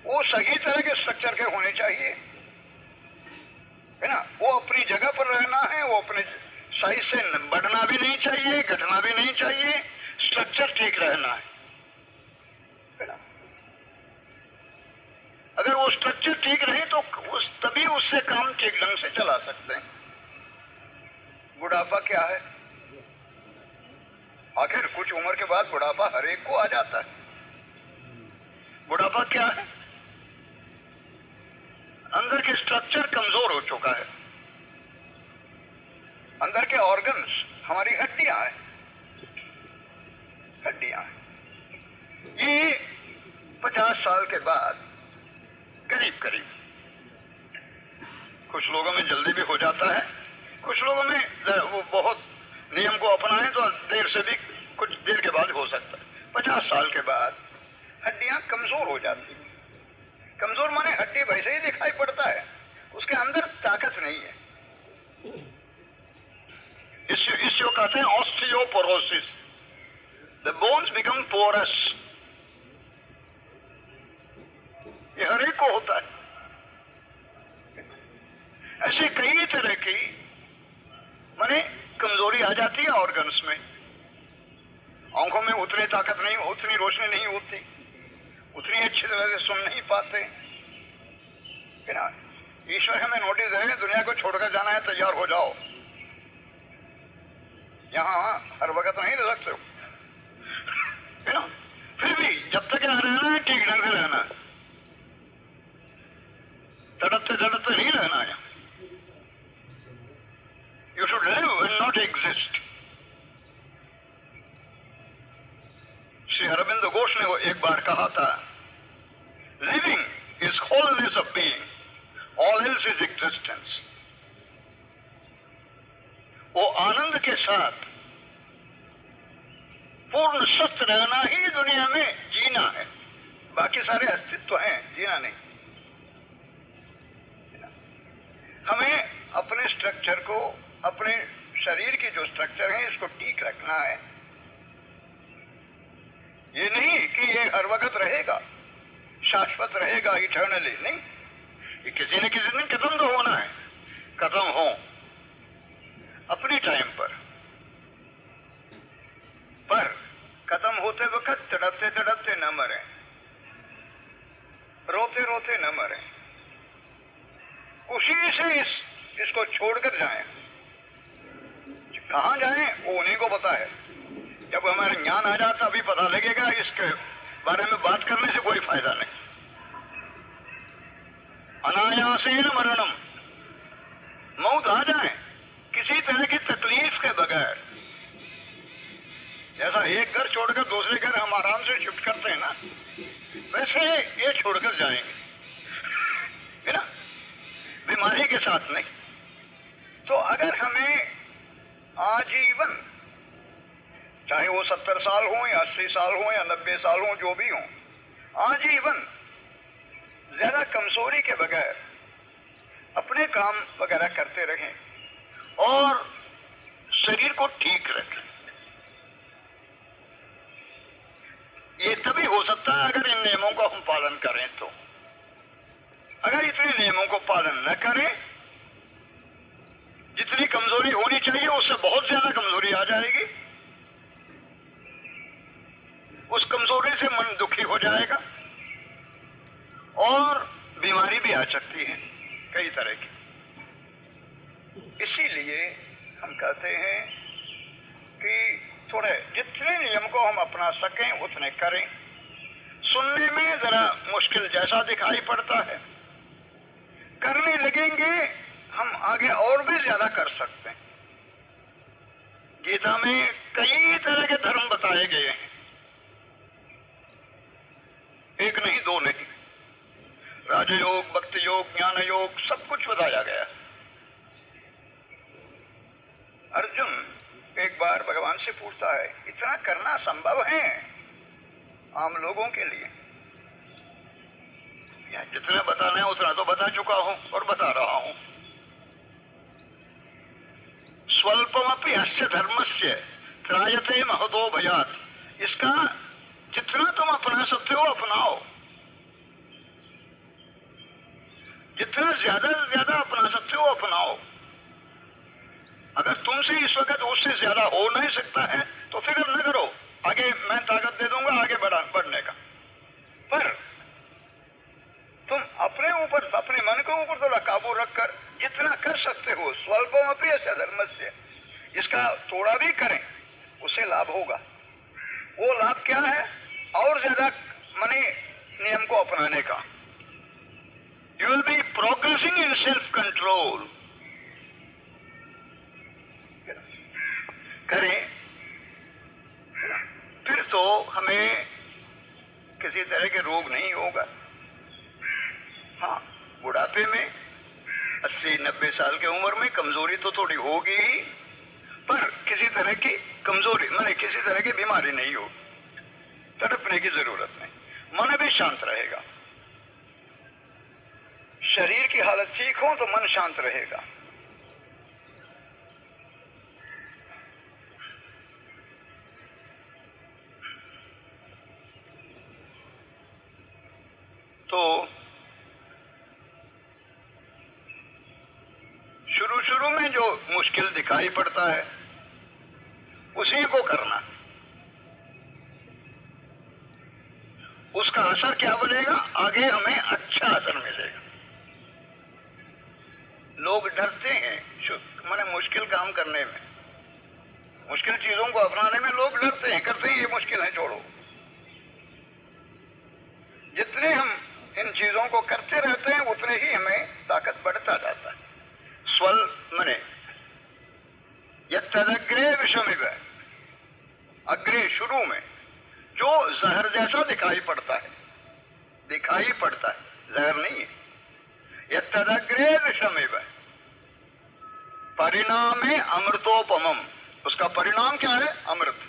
वो सही तरह के स्ट्रक्चर के होने चाहिए, है ना। वो अपनी जगह पर रहना है, वो अपने साइज से बढ़ना भी नहीं चाहिए, घटना भी नहीं चाहिए, स्ट्रक्चर ठीक रहना है ना। अगर वो स्ट्रक्चर ठीक रहे तो तभी उससे काम ठीक ढंग से चला सकते हैं। बुढ़ापा क्या है? आखिर कुछ उम्र के बाद बुढ़ापा हर एक को आ जाता है। बुढ़ापा क्या है? अंदर के स्ट्रक्चर कमजोर हो चुका है, अंदर के ऑर्गन्स, हमारी हड्डियां हैं, ये 50 साल के बाद करीब कुछ लोगों में जल्दी भी हो जाता है, कुछ लोगों में वो बहुत नियम को अपनाएं तो देर से भी कुछ देर के बाद हो सकता है। 50 साल के बाद हड्डियां कमजोर हो जाती हैं। कमजोर माने हड्डी वैसे ही दिखाई पड़ता है, उसके अंदर ताकत नहीं है। इसको कहते हैं osteoporosis. The bones become porous. ये हर एक को होता है। ऐसे कई तरह की माने कमजोरी आ जाती है ऑर्गन्स में। आंखों में उतनी ताकत नहीं, उतनी रोशनी नहीं होती, उतनी अच्छी तरह से सुन नहीं पाते, है ना। ईश्वर हमें नोटिस है, दुनिया को छोड़कर जाना है, तैयार हो जाओ, यहां हर वक्त नहीं रह सकते हो, है ना। फिर भी जब तक यहाँ रहना है ठीक ढंग से रहना है। तड़पते तड़पते नहीं रहना है। You should live and not exist. Shri Arvind Ghosh ने वो एक बार कहा था, living is wholeness of being, all else is existence. वो आनंद के साथ पूर्ण स्वस्थ रहना ही दुनिया में जीना है, बाकी सारे अस्तित्व हैं, जीना नहीं। हमें अपने स्ट्रक्चर को, अपने शरीर की जो स्ट्रक्चर है इसको ठीक रखना है। ये नहीं कि ये हर वक्त रहेगा, शाश्वत रहेगा, इटर्नली नहीं। ये किसी न किसी दिन खत्म तो होना है, खत्म हो अपने टाइम पर खत्म होते वक्त तड़पते तड़पते न मरे, रोते रोते न मरे, खुशी से इसको छोड़कर जाएं। कहां जाएं वो उन्हीं को पता है। जब हमारा ज्ञान आ जाता अभी पता लगेगा, इसके बारे में बात करने से कोई फायदा नहीं। अनायासेन मरणम, मौत आ जाए किसी तरह की तकलीफ के बगैर। जैसा एक घर छोड़कर दूसरे घर हम आराम से शिफ्ट करते हैं ना, वैसे ये छोड़कर जाएंगे, है ना, बीमारी के साथ नहीं। तो अगर हमें आजीवन, चाहे वो 70 साल हो या 80 साल हो या 90 साल हो, जो भी हो, आजीवन ज्यादा कमजोरी के बगैर अपने काम वगैरह करते रहें और शरीर को ठीक रखें, ये तभी हो सकता है अगर इन नियमों का हम पालन करें। तो अगर इतने नियमों को पालन न करें, जितनी कमजोरी होनी चाहिए उससे बहुत ज्यादा कमजोरी आ जाएगी। उस कमजोरी से मन दुखी हो जाएगा और बीमारी भी आ सकती है कई तरह की। इसीलिए हम कहते हैं कि थोड़े जितने नियम को हम अपना सकें उतने करें। सुनने में जरा मुश्किल जैसा दिखाई पड़ता है, करने लगेंगे हम आगे और भी ज्यादा कर सकते हैं। गीता में कई तरह के धर्म बताए गए हैं, एक नहीं दो नहीं, राजयोग, भक्ति योग, ज्ञान योग, सब कुछ बताया गया। अर्जुन एक बार भगवान से पूछता है, इतना करना संभव है आम लोगों के लिए? या जितना बताना है उतना तो बता चुका हूं और बता रहा हूं। स्वल्पमपि अस्य धर्मस्य त्रायते महतो भयात्, इसका जितना तुम अपना सकते हो अपनाओ, जितना ज्यादा से ज्यादा अपना सकते हो अपनाओ। अगर तुमसे इस वक्त उससे ज्यादा हो नहीं सकता है तो फिक्र न करो, आगे मैं ताकत दे दूंगा आगे बढ़ने का। पर तुम अपने ऊपर, अपने मन के ऊपर थोड़ा काबू रखकर जितना कर सकते हो, स्वल्पमपि अस्य धर्मस्य, इसका थोड़ा भी करें उससे लाभ होगा। वो लाभ क्या है? और ज्यादा माने नियम को अपनाने का। You will be progressing in self control. करें फिर तो हमें किसी तरह के रोग नहीं होगा। हाँ, बुढ़ापे में 80-90 साल की उम्र में कमजोरी तो थोड़ी होगी ही, पर किसी तरह की कमजोरी माने किसी तरह की बीमारी नहीं होगी, तड़पने की जरूरत नहीं, मन भी शांत रहेगा। शरीर की हालत ठीक हो तो मन शांत रहेगा। तो शुरू में जो मुश्किल दिखाई पड़ता है उसी को करना, उसका असर क्या बनेगा? आगे हमें अच्छा असर मिलेगा। लोग डरते हैं माने मुश्किल काम करने में, मुश्किल चीजों को अपनाने में लोग डरते हैं, करते हैं ये मुश्किल है छोड़ो। जितने हम इन चीजों को करते रहते हैं उतने ही हमें जहर नहीं है। यह तदग्रे विषमेव परिणाम अमृतोपमम, उसका परिणाम क्या है? अमृत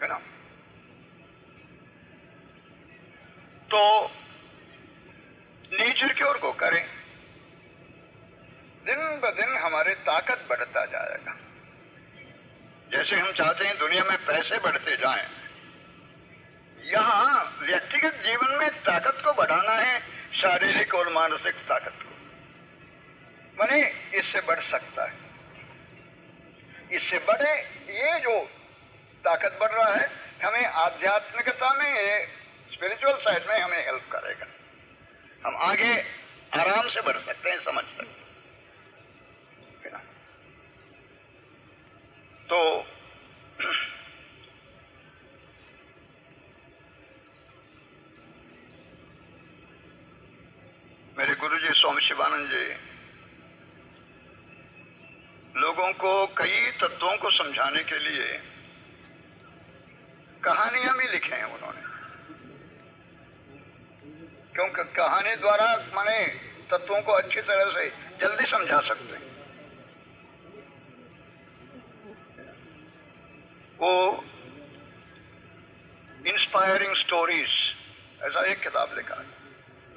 है ना। तो नेचर क्योर को करें, दिन ब दिन हमारे ताकत बढ़ता जाएगा। जैसे हम चाहते हैं दुनिया में पैसे बढ़ते जाएं, यहां व्यक्तिगत जीवन में ताकत को बढ़ाना है, शारीरिक और मानसिक ताकत को। माने इससे बढ़ सकता है, इससे बढ़े, ये जो ताकत बढ़ रहा है हमें आध्यात्मिकता में, स्पिरिचुअल साइड में हमें हेल्प करेगा। हम आगे आराम से बढ़ सकते हैं, समझ सकते हैं ना। तो मेरे गुरुजी स्वामी शिवानंद जी लोगों को कई तत्वों को समझाने के लिए कहानियां भी लिखे हैं उन्होंने, क्योंकि कहानी द्वारा माने तत्वों को अच्छी तरह से जल्दी समझा सकते हैं। वो इंस्पायरिंग स्टोरीज ऐसा एक किताब लिखा है,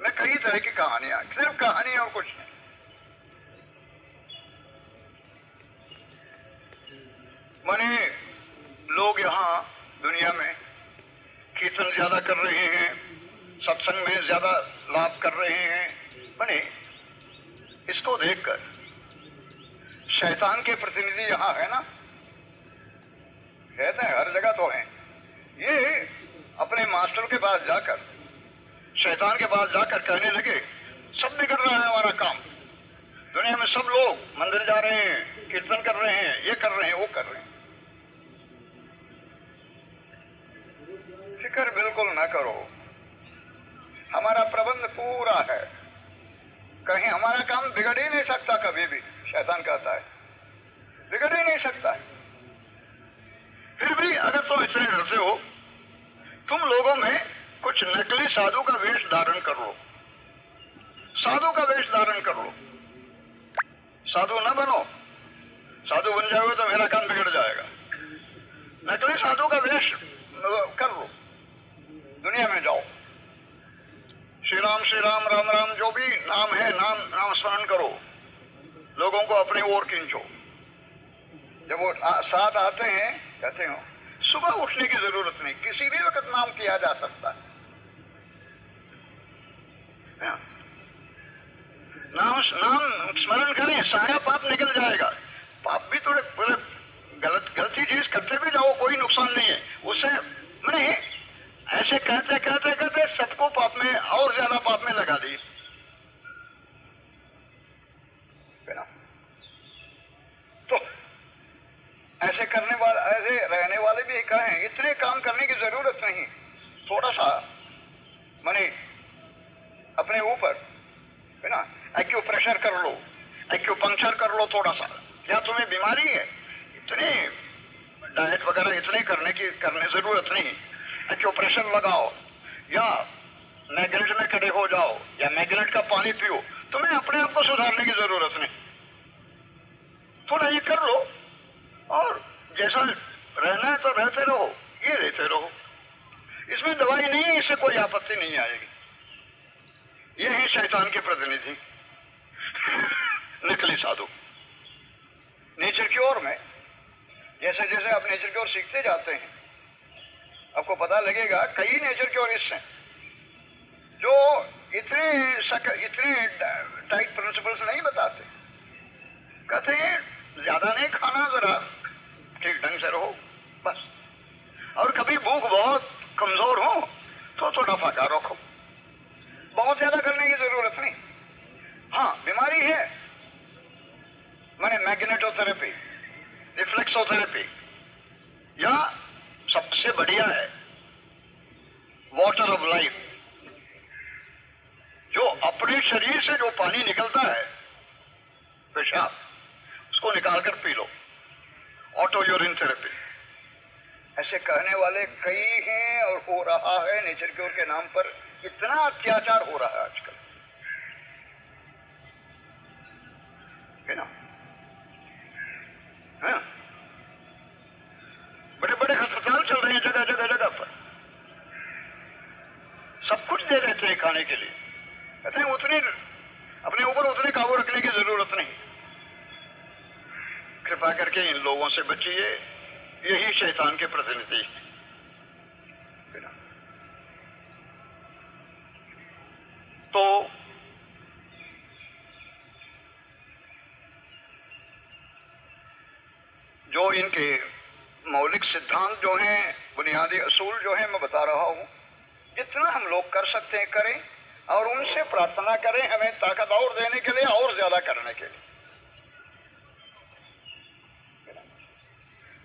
मैं कई तरह की कहानियां, सिर्फ कहानी और कुछ नहीं। माने लोग यहाँ दुनिया में कीर्तन ज्यादा कर रहे हैं, सत्संग में ज्यादा लाभ कर रहे हैं, माने इसको देखकर शैतान के प्रतिनिधि यहाँ है ना, कहते हैं हर जगह तो हैं, ये अपने मास्टर के पास जाकर, शैतान के पास जाकर कहने लगे सब बिगड़ रहा है हमारा काम, दुनिया में सब लोग मंदिर जा रहे हैं, कीर्तन कर रहे हैं, ये कर रहे हैं, वो कर रहे हैं। फिक्र बिल्कुल ना करो, हमारा प्रबंध पूरा है, कहीं हमारा काम बिगड़ ही नहीं सकता कभी भी, शैतान कहता है बिगड़ ही नहीं सकता है। फिर भी अगर तुम इतने डरते हो, तुम लोगों में कुछ नकली साधु का वेश धारण कर लो, साधु का वेश धारण कर लो। साधु ना बनो, साधु बन जाओगे तो मेरा काम बिगड़ जाएगा। नकली साधु का वेश कर लो, दुनिया में जाओ, श्री राम राम राम जो भी नाम है, नाम स्मरण करो, लोगों को अपने ओर खींचो। जब वो साथ आते हैं कहते हो सुबह उठने की जरूरत नहीं, किसी भी वक्त नाम किया जा सकता है। नाम स्मरण करें, सारा पाप निकल जाएगा। पाप भी थोड़े गलती चीज करते भी जाओ, कोई नुकसान नहीं है उससे। मैंने ऐसे कहते कहते कहते सबको पाप में और ज्यादा पाप में लगा दी। तो ऐसे करने वाले, ऐसे रहने वाले भी कहें, इतने काम करने की जरूरत नहीं, थोड़ा सा माने अपने ऊपर है ना एक्यूप्रेशर कर लो, एक्यूपंक्चर कर लो थोड़ा सा। या तुम्हें बीमारी है, इतने डाइट वगैरह इतने करने जरूरत नहीं, एक्यूप्रेशर लगाओ या मैग्नेट में खड़े हो जाओ या मैग्नेट का पानी पियो, तुम्हें अपने आप को सुधारने की जरूरत नहीं, थोड़ा ये कर लो और जैसा रहना है तो रहते रहो, ये रहते रहो। इसमें दवाई नहीं है, इससे कोई आपत्ति नहीं आएगी। ये है शैतान के प्रतिनिधि नकली साधु। नेचर की ओर में जैसे जैसे आप नेचर की ओर सीखते जाते हैं, आपको पता लगेगा कई नेचर की ओर इससे जो इतने टाइट प्रिंसिपल्स नहीं बताते, कहते हैं ज्यादा नहीं खाना, जरा ठीक ढंग से रहो बस, और कभी भूख बहुत कमजोर हो तो थोड़ा फाका रखो, बहुत ज्यादा करने की जरूरत नहीं। हाँ बीमारी है, मैंने मैग्नेटोथेरेपी, रिफ्लेक्सोथेरेपी, या सबसे बढ़िया है वाटर ऑफ लाइफ, जो अपने शरीर से जो पानी निकलता है पेशाब, उसको निकालकर P low, auto urine therapy. ऐसे कहने वाले कई हैं और हो रहा है नेचर क्योर के नाम पर इतना अत्याचार हो रहा है आजकल, है ना? हाँ? बड़े बड़े अस्पताल चल रहे हैं जगह जगह जगह पर, सब कुछ दे देते हैं खाने के लिए, कहते हैं उतनी अपने ऊपर उतने काबू रखने की जरूरत नहीं। कृपा करके इन लोगों से बचिए, यही शैतान के प्रतिनिधि हैं। तो जो इनके मौलिक सिद्धांत जो हैं, बुनियादी असूल जो हैं, मैं बता रहा हूं, जितना हम लोग कर सकते हैं करें और उनसे प्रार्थना करें हमें ताकत और देने के लिए, और ज्यादा करने के लिए।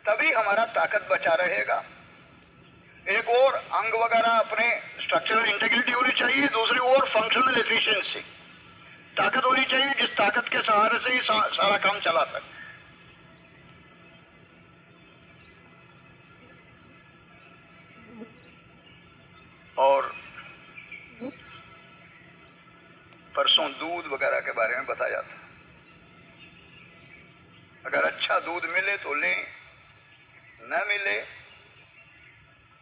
तभी हमारा ताकत बचा रहेगा। एक और अंग वगैरह अपने स्ट्रक्चरल इंटीग्रिटी होनी चाहिए, दूसरी ओर फंक्शनल एफिशिएंसी, ताकत होनी चाहिए जिस ताकत के सहारे से ही सारा काम चला सके। और परसों दूध वगैरह के बारे में बताया था, अगर अच्छा दूध मिले तो लें, न मिले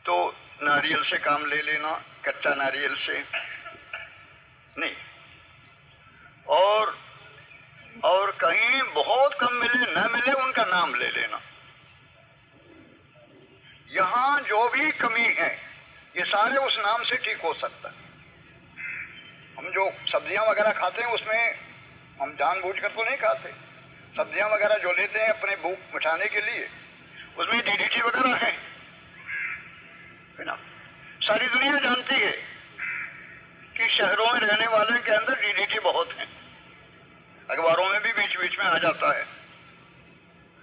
तो नारियल से काम ले लेना, कच्चा नारियल से नहीं। और कहीं बहुत कम मिले न मिले उनका नाम ले लेना। यहां जो भी कमी है ये सारे उस नाम से ठीक हो सकता है। हम जो सब्जियां वगैरह खाते हैं उसमें हम जानबूझकर तो नहीं खाते, सब्जियां वगैरह जो लेते हैं अपने भूख मिटाने के लिए, उसमें डीडीटी वगैरह है ना? सारी दुनिया जानती है कि शहरों में रहने वाले के अंदर डीडीटी बहुत है, अखबारों में भी बीच बीच में आ जाता है।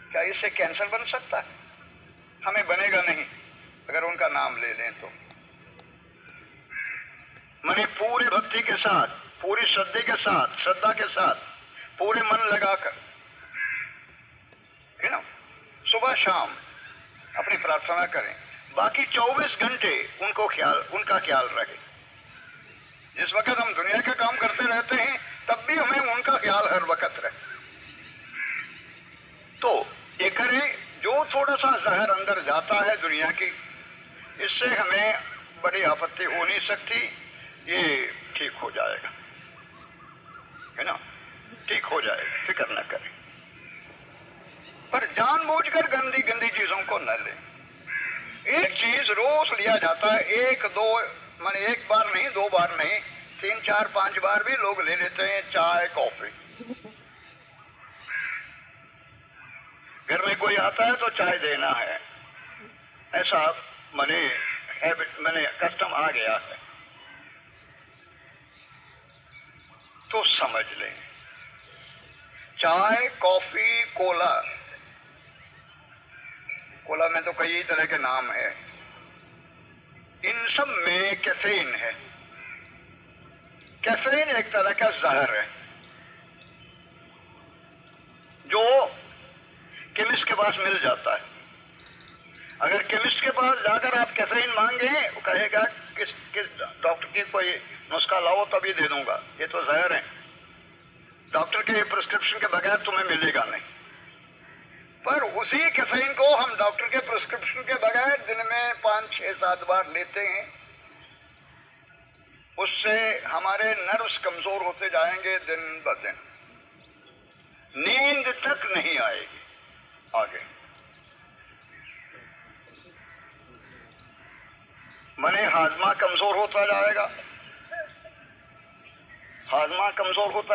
क्या इससे कैंसर बन सकता है? हमें बनेगा नहीं अगर उनका नाम ले लें तो। मैंने पूरे भक्ति के साथ, पूरी श्रद्धा के साथ पूरे मन लगाकर, है ना, सुबह शाम अपनी प्रार्थना करें। बाकी 24 घंटे उनका ख्याल रहे। जिस वक्त हम दुनिया का काम करते रहते हैं तब भी हमें उनका ख्याल हर वक्त रहे। तो ये करें, जो थोड़ा सा जहर अंदर जाता है दुनिया की, इससे हमें बड़ी आपत्ति हो नहीं सकती, ये ठीक हो जाएगा, है ना, ठीक हो जाएगा, फिक्र न करें। पर जानबूझकर गंदी गंदी चीजों को न लें। एक चीज रोज लिया जाता है, एक बार नहीं, 2 बार नहीं, 3, 4, 5 बार भी लोग ले लेते हैं चाय कॉफी। घर में कोई आता है तो चाय देना है, ऐसा मैंने कस्टम आ गया है। तो समझ लें, चाय कॉफी कोला में तो कई तरह के नाम है, इन सब में कैफीन है। कैफीन एक तरह का जहर है जो केमिस्ट के पास मिल जाता है। अगर केमिस्ट के पास जाकर आप कैफीन मांगे, वो कहेगा किस डॉक्टर की कोई नुस्खा लाओ तभी दे दूंगा, ये तो जहर है, डॉक्टर के प्रिस्क्रिप्शन के बगैर तुम्हें मिलेगा नहीं। पर उसी कैफीन को हम डॉक्टर के प्रिस्क्रिप्शन के बगैर दिन में 5, 6, 7 बार लेते हैं, उससे हमारे नर्व्स कमजोर होते जाएंगे दिन ब दिन, नींद तक नहीं आएगी आगे। माने हाजमा कमजोर होता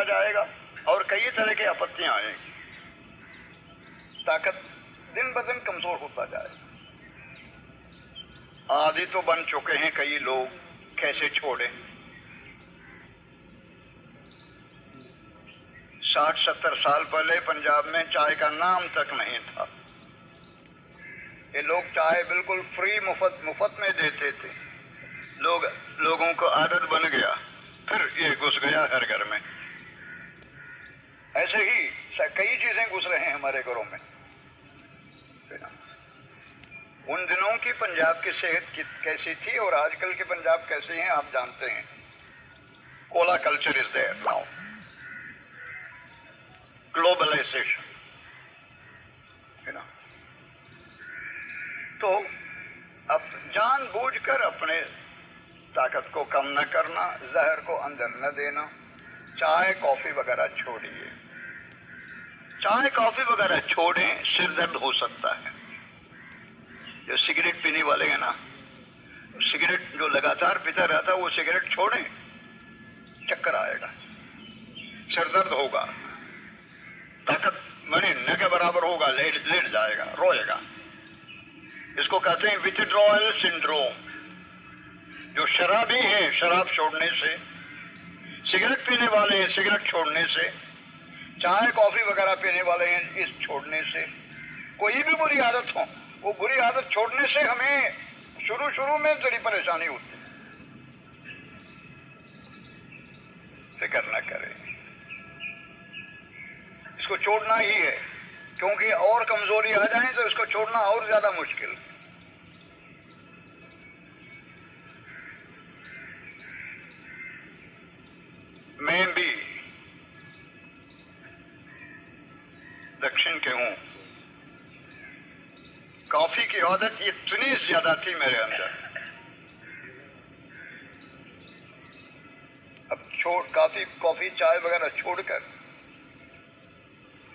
जाएगा और कई तरह की आपत्तियां आएंगी, ताकत दिन ब दिन कमजोर होता जाएगा। आदि तो बन चुके हैं कई लोग, कैसे छोड़े। 60-70 साल पहले पंजाब में चाय का नाम तक नहीं था। ये लोग चाय बिल्कुल फ्री मुफ्त में देते थे, लोगों को आदत बन गया, फिर ये घुस गया हर घर में। ऐसे ही कई चीजें घुस रहे हैं हमारे घरों में। उन दिनों की पंजाब की सेहत कैसी थी और आजकल के पंजाब कैसे हैं आप जानते हैं। Cola culture is there now, globalisation, है ना। तो अब जानबूझकर अपने ताकत को कम न करना, जहर को अंदर न देना, चाय कॉफी वगैरह छोड़िए। चाय कॉफी वगैरह छोड़ें, सिर दर्द हो सकता है। जो सिगरेट पीने वाले हैं ना, सिगरेट जो लगातार पीता रहता है वो सिगरेट छोड़ें, चक्कर आएगा, सिर दर्द होगा, ताकत मने न के बराबर होगा, लेट जाएगा, रोएगा। इसको कहते हैं विथड्रॉयल सिंड्रोम। जो शराबी है शराब छोड़ने से, सिगरेट पीने वाले हैं सिगरेट छोड़ने से, चाय कॉफी वगैरह पीने वाले हैं इस छोड़ने से, कोई भी बुरी आदत हो, वो बुरी आदत छोड़ने से हमें शुरू में थोड़ी परेशानी होती है। फिक्र न करें, इसको छोड़ना ही है, क्योंकि और कमजोरी आ जाए तो इसको छोड़ना और ज्यादा मुश्किल। मैं भी दक्षिण के हूं, कॉफी की आदत इतनी ज्यादा थी मेरे अंदर। अब कॉफी चाय वगैरह छोड़कर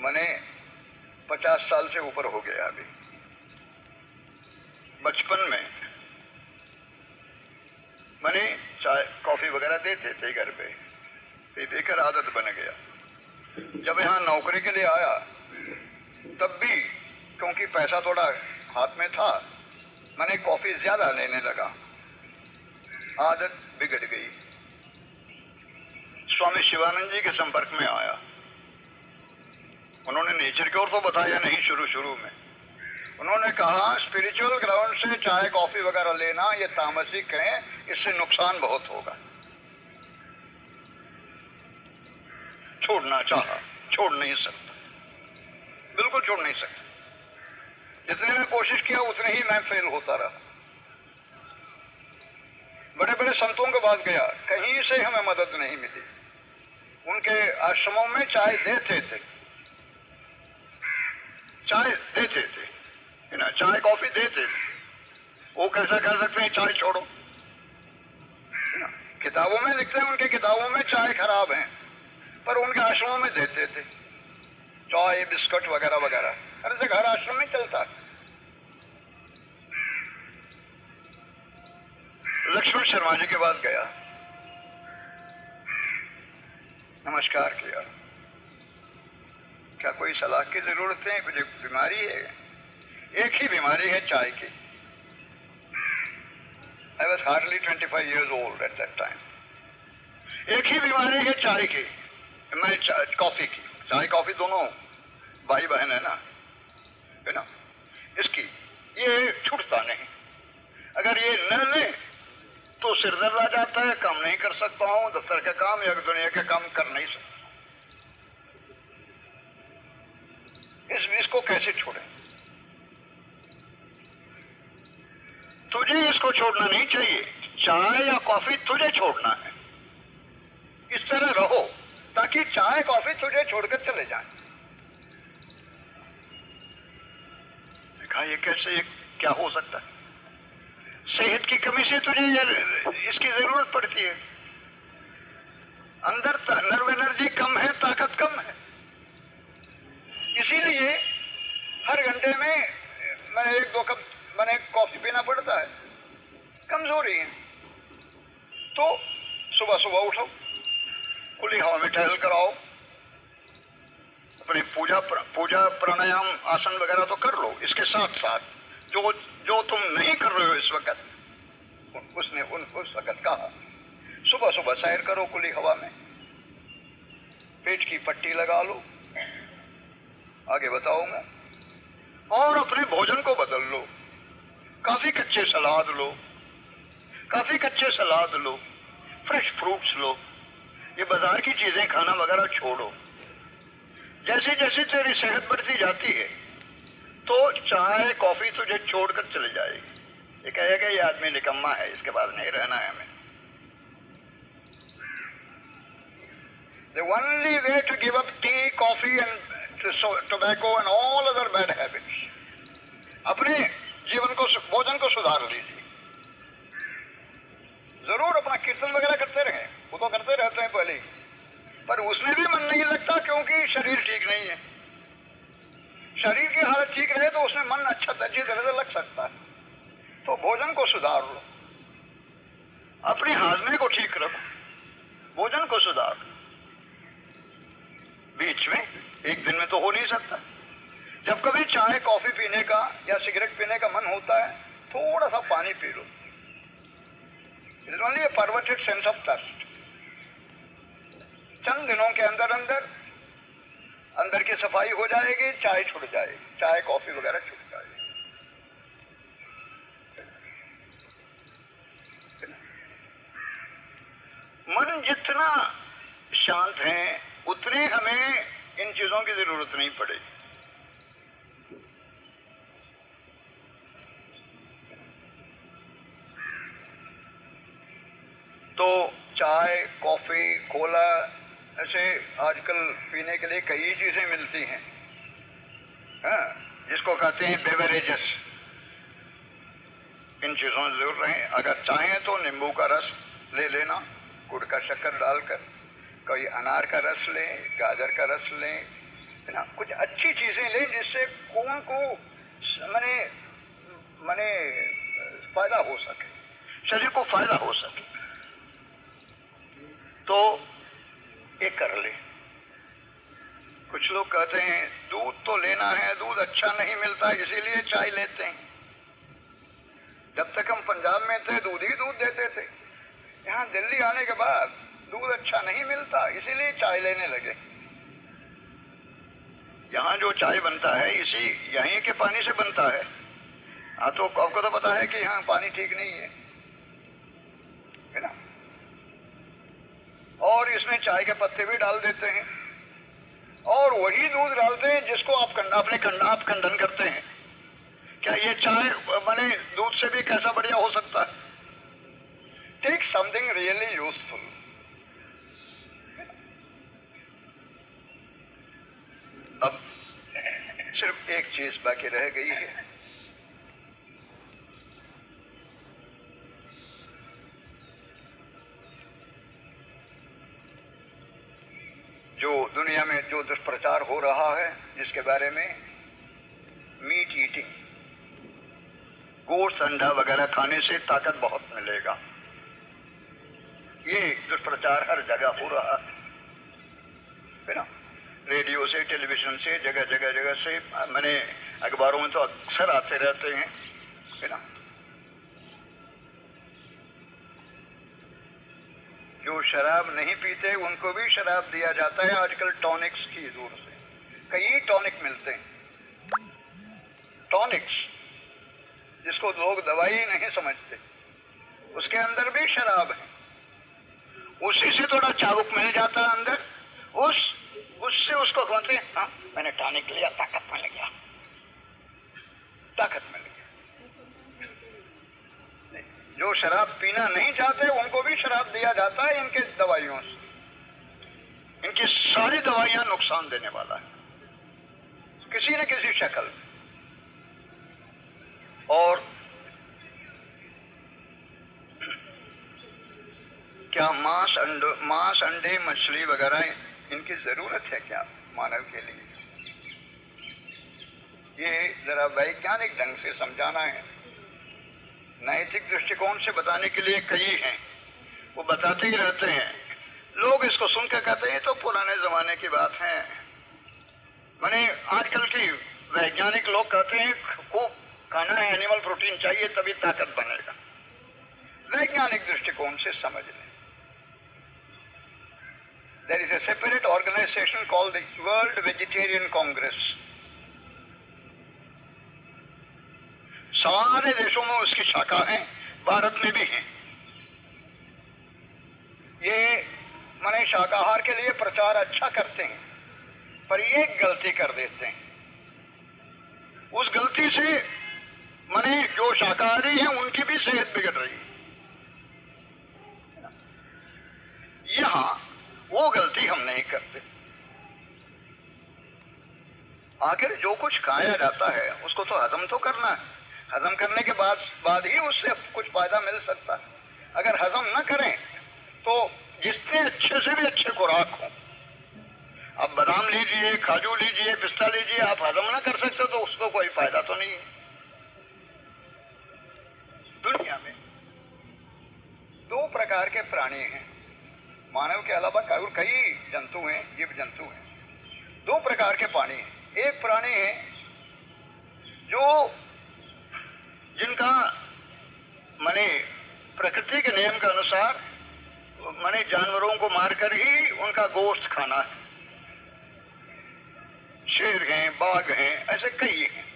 मैंने 50 साल से ऊपर हो गया। अभी बचपन में मैंने चाय कॉफी वगैरह देते थे घर पे, पीकर आदत बन गया। जब यहाँ नौकरी के लिए आया तब भी क्योंकि पैसा थोड़ा हाथ में था, मैंने कॉफी ज्यादा लेने लगा, आदत बिगड़ गई। स्वामी शिवानंद जी के संपर्क में आया, उन्होंने नेचर क्योर तो बताया नहीं शुरू में। उन्होंने कहा स्पिरिचुअल ग्राउंड से चाय कॉफी वगैरह लेना ये तामसिक है, इससे नुकसान बहुत होगा। छोड़ना चाहा, छोड़ नहीं सकता, बिल्कुल छोड़ नहीं सकता। जितने मैं कोशिश किया उतने ही मैं फेल होता रहा। बड़े बड़े संतों के पास गया, कहीं से हमें मदद नहीं मिली। उनके आश्रमों में चाय देते थे, है ना, चाय कॉफी देते थे। वो कैसा कह सकते हैं चाय छोड़ो, है ना। किताबों में लिखते हैं, उनके किताबों में चाय खराब है, पर उनके आश्रमों में देते थे चाय बिस्कुट वगैरह वगैरह, हर जगह हर आश्रम में चलता है। लक्ष्मण शर्मा जी के पास गया, नमस्कार किया, क्या कोई सलाह की जरूरत है, कुछ बीमारी है? एक ही बीमारी है चाय की। I was hardly 25 years old at that time. एक ही बीमारी है चाय की, मैं कॉफी की, चाय कॉफी दोनों भाई बहन है ना, इसकी ये छूटता नहीं। अगर ये न ले तो सिर दर्द आ जाता है, काम नहीं कर सकता हूं, दफ्तर का काम या दुनिया के काम कर नहीं सकता। इसको कैसे छोड़ें? तुझे इसको छोड़ना नहीं चाहिए, चाय या कॉफी तुझे छोड़ना है। इस तरह रहो ताकि चाय कॉफी तुझे छोड़कर चले जाएं। देखा ये कैसे, ये क्या हो सकता है? सेहत की कमी से तुझे इसकी जरूरत पड़ती है। अंदर नर्व एनर्जी कम है, ताकत कम है, इसीलिए हर घंटे में मैंने 1-2 कप मैंने कॉफी पीना पड़ता है। कमजोरी है तो सुबह उठो, खुली हवा में टहल कर आओ, अपनी पूजा प्राणायाम आसन वगैरह तो कर लो। इसके साथ साथ जो तुम नहीं कर रहे हो इस वक्त, उसने उस वक्त कहा सुबह सैर करो खुली हवा में, पेट की पट्टी लगा लो, आगे बताऊंगा। और अपने भोजन को बदल लो, काफी कच्चे सलाद लो, फ्रेश फ्रूट्स लो, ये बाजार की चीजें खाना वगैरह छोड़ो। जैसे जैसे तेरी सेहत बढ़ती जाती है तो चाय कॉफी तुझे छोड़कर चले जाएगी। ये कहेगा ये आदमी निकम्मा है, इसके पास नहीं रहना है हमें। The only way to give up tea, coffee and tobacco and all other bad habits, अपने जीवन को, भोजन को सुधार लीजिए। जरूर अपना कीर्तन वगैरह करते रहे, वो तो करते रहते हैं पहले ही, पर उसमें भी मन नहीं लगता क्योंकि शरीर ठीक नहीं है। शरीर की हालत ठीक रहे तो उसमें मन अच्छी तरह से लग सकता है। तो भोजन को सुधार लो, अपने हाजमे को ठीक रखो, भोजन को सुधार। बीच में एक दिन में तो हो नहीं सकता। जब कभी चाय कॉफी पीने का या सिगरेट पीने का मन होता है, थोड़ा सा पानी पी लो। It is only a perverted sense of thirst. चंद दिनों के अंदर अंदर अंदर की सफाई हो जाएगी, चाय छूट जाएगी, चाय कॉफी वगैरह छूट जाएगी। मन जितना शांत है उतने हमें इन चीजों की जरूरत नहीं पड़ेगी। तो चाय कॉफी कोला ऐसे आजकल पीने के लिए कई चीजें मिलती हैं, जिसको कहते हैं बेवरेजेस। इन चीजों से दूर रहें। अगर चाहें तो नींबू का रस ले लेना, गुड़ का शक्कर डालकर, कोई अनार का रस लें, गाजर का रस लें, है ना। कुछ अच्छी चीजें लें जिससे खून को माने फायदा हो सके, शरीर को फायदा हो सके। तो ये कर ले। कुछ लोग कहते हैं दूध तो लेना है, दूध अच्छा नहीं मिलता इसीलिए चाय लेते हैं। जब तक हम पंजाब में थे दूध ही दूध देते थे। यहाँ दिल्ली आने के बाद दूध अच्छा नहीं मिलता इसीलिए चाय लेने लगे। यहाँ जो चाय बनता है इसी यहीं के पानी से बनता है। तो आपको तो पता है कि यहाँ पानी ठीक नहीं है ना। और इसमें चाय के पत्ते भी डाल देते हैं और वही दूध डालते हैं जिसको आप खंडन करते हैं। क्या ये चाय माने दूध से भी कैसा बढ़िया हो सकता है? Take something really useful. अब सिर्फ एक चीज बाकी रह गई है। जो दुनिया में जो दुष्प्रचार हो रहा है जिसके बारे में, मीट ईटिंग, गोश्त अंडा वगैरह खाने से ताकत बहुत मिलेगा, ये दुष्प्रचार हर जगह हो रहा है ना। रेडियो से, टेलीविजन से, जगह से, मैंने अखबारों में तो अक्सर आते रहते हैं, है ना। जो शराब नहीं पीते उनको भी शराब दिया जाता है आजकल टॉनिक्स की दूर से। कई टॉनिक मिलते हैं, टॉनिक्स जिसको लोग दवाई नहीं समझते, उसके अंदर भी शराब है। उसी से थोड़ा चाबुक मिल जाता है अंदर, उससे उसको कहते हैं हाँ मैंने टॉनिक लिया, ताकत मिल गया, ताकत मिल गया। जो शराब पीना नहीं चाहते उनको भी शराब दिया जाता है इनके दवाइयों से। इनकी सारी दवाइयां नुकसान देने वाला है किसी न किसी शक्ल में। और क्या मांस अंडे मछली वगैरह इनकी जरूरत है क्या मानव के लिए? ये जरा वैज्ञानिक ढंग से समझाना है। नैतिक दृष्टिकोण से बताने के लिए कई हैं, वो बताते ही रहते हैं। लोग इसको सुनकर कहते हैं तो पुराने जमाने की बात है। माने आजकल की वैज्ञानिक लोग कहते हैं खूब खाना है, एनिमल प्रोटीन चाहिए तभी ताकत बनेगा। वैज्ञानिक दृष्टिकोण से समझ लें। There is a separate organization called the World Vegetarian Congress. सारे देशों में उसकी शाखा है, भारत में भी है। ये माने शाकाहार के लिए प्रचार अच्छा करते हैं, पर ये गलती कर देते हैं। उस गलती से माने जो शाकाहारी हैं उनकी भी सेहत बिगड़ रही है। यहां वो गलती हम नहीं करते। आखिर जो कुछ खाया जाता है उसको तो हजम तो करना है। हजम करने के बाद ही उससे कुछ फायदा मिल सकता है। अगर हजम न करें तो जितने अच्छे से भी अच्छे खुराक हो, अब बादाम लीजिए, काजू लीजिए, पिस्ता लीजिए, आप हजम न कर सकते तो उसको कोई फायदा तो नहीं है। दुनिया में दो प्रकार के प्राणी हैं, मानव के अलावा कई जंतु हैं, जीव जंतु हैं। दो प्रकार के प्राणी हैं। एक प्राणी है जो जिनका माने प्रकृति के नियम के अनुसार माने जानवरों को मारकर ही उनका गोश्त खाना है। शेर हैं, बाघ हैं, ऐसे कई हैं।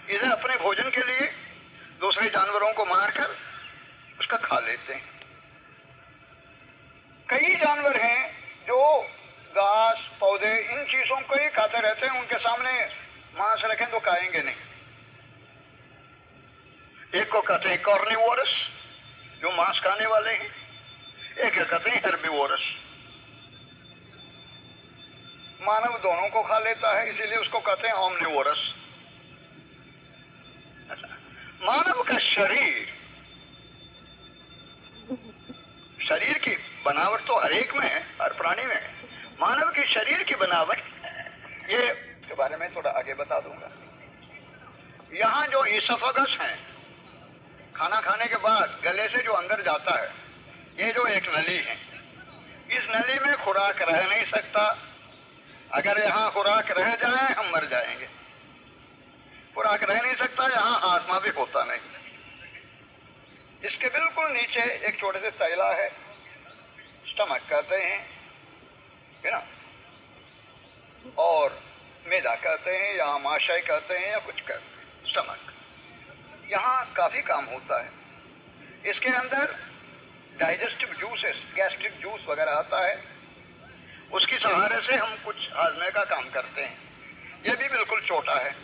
इधर अपने भोजन के लिए दूसरे जानवरों को मारकर उसका खा लेते हैं। कई जानवर हैं जो घास, पौधे, इन चीजों को ही खाते रहते हैं। उनके सामने मांस रखें तो खाएंगे नहीं। एक को कहते हैं कॉर्निवोरस, जो मांस खाने वाले हैं। एक कहते हैं हेर्बिवोरस, मानव दोनों को खा लेता है, इसीलिए उसको कहते हैं ओमनिवोरस। मानव का शरीर की बनावट तो हर एक में है, हर प्राणी में है। मानव के शरीर की बनावट, ये के बारे में थोड़ा आगे बता दूंगा। यहां जो ईसोफेगस है, खाना खाने के बाद गले से जो अंदर जाता है, ये जो एक नली है, इस नली में खुराक रह नहीं सकता। अगर यहां खुराक रह जाए हम मर जाएंगे। खुराक रह नहीं सकता, यहां आसमा भी होता नहीं। इसके बिल्कुल नीचे एक छोटे से तैला है, स्टमक कहते हैं, है ना, और मैदा कहते हैं या आमाशय कहते हैं या कुछ कहते हैं। स्टमक यहाँ काफी काम होता है। इसके अंदर डाइजेस्टिव जूसेस, गैस्ट्रिक जूस वगैरह आता है, उसकी सहारे से हम कुछ हाजमे का काम करते हैं। यह भी बिल्कुल छोटा है।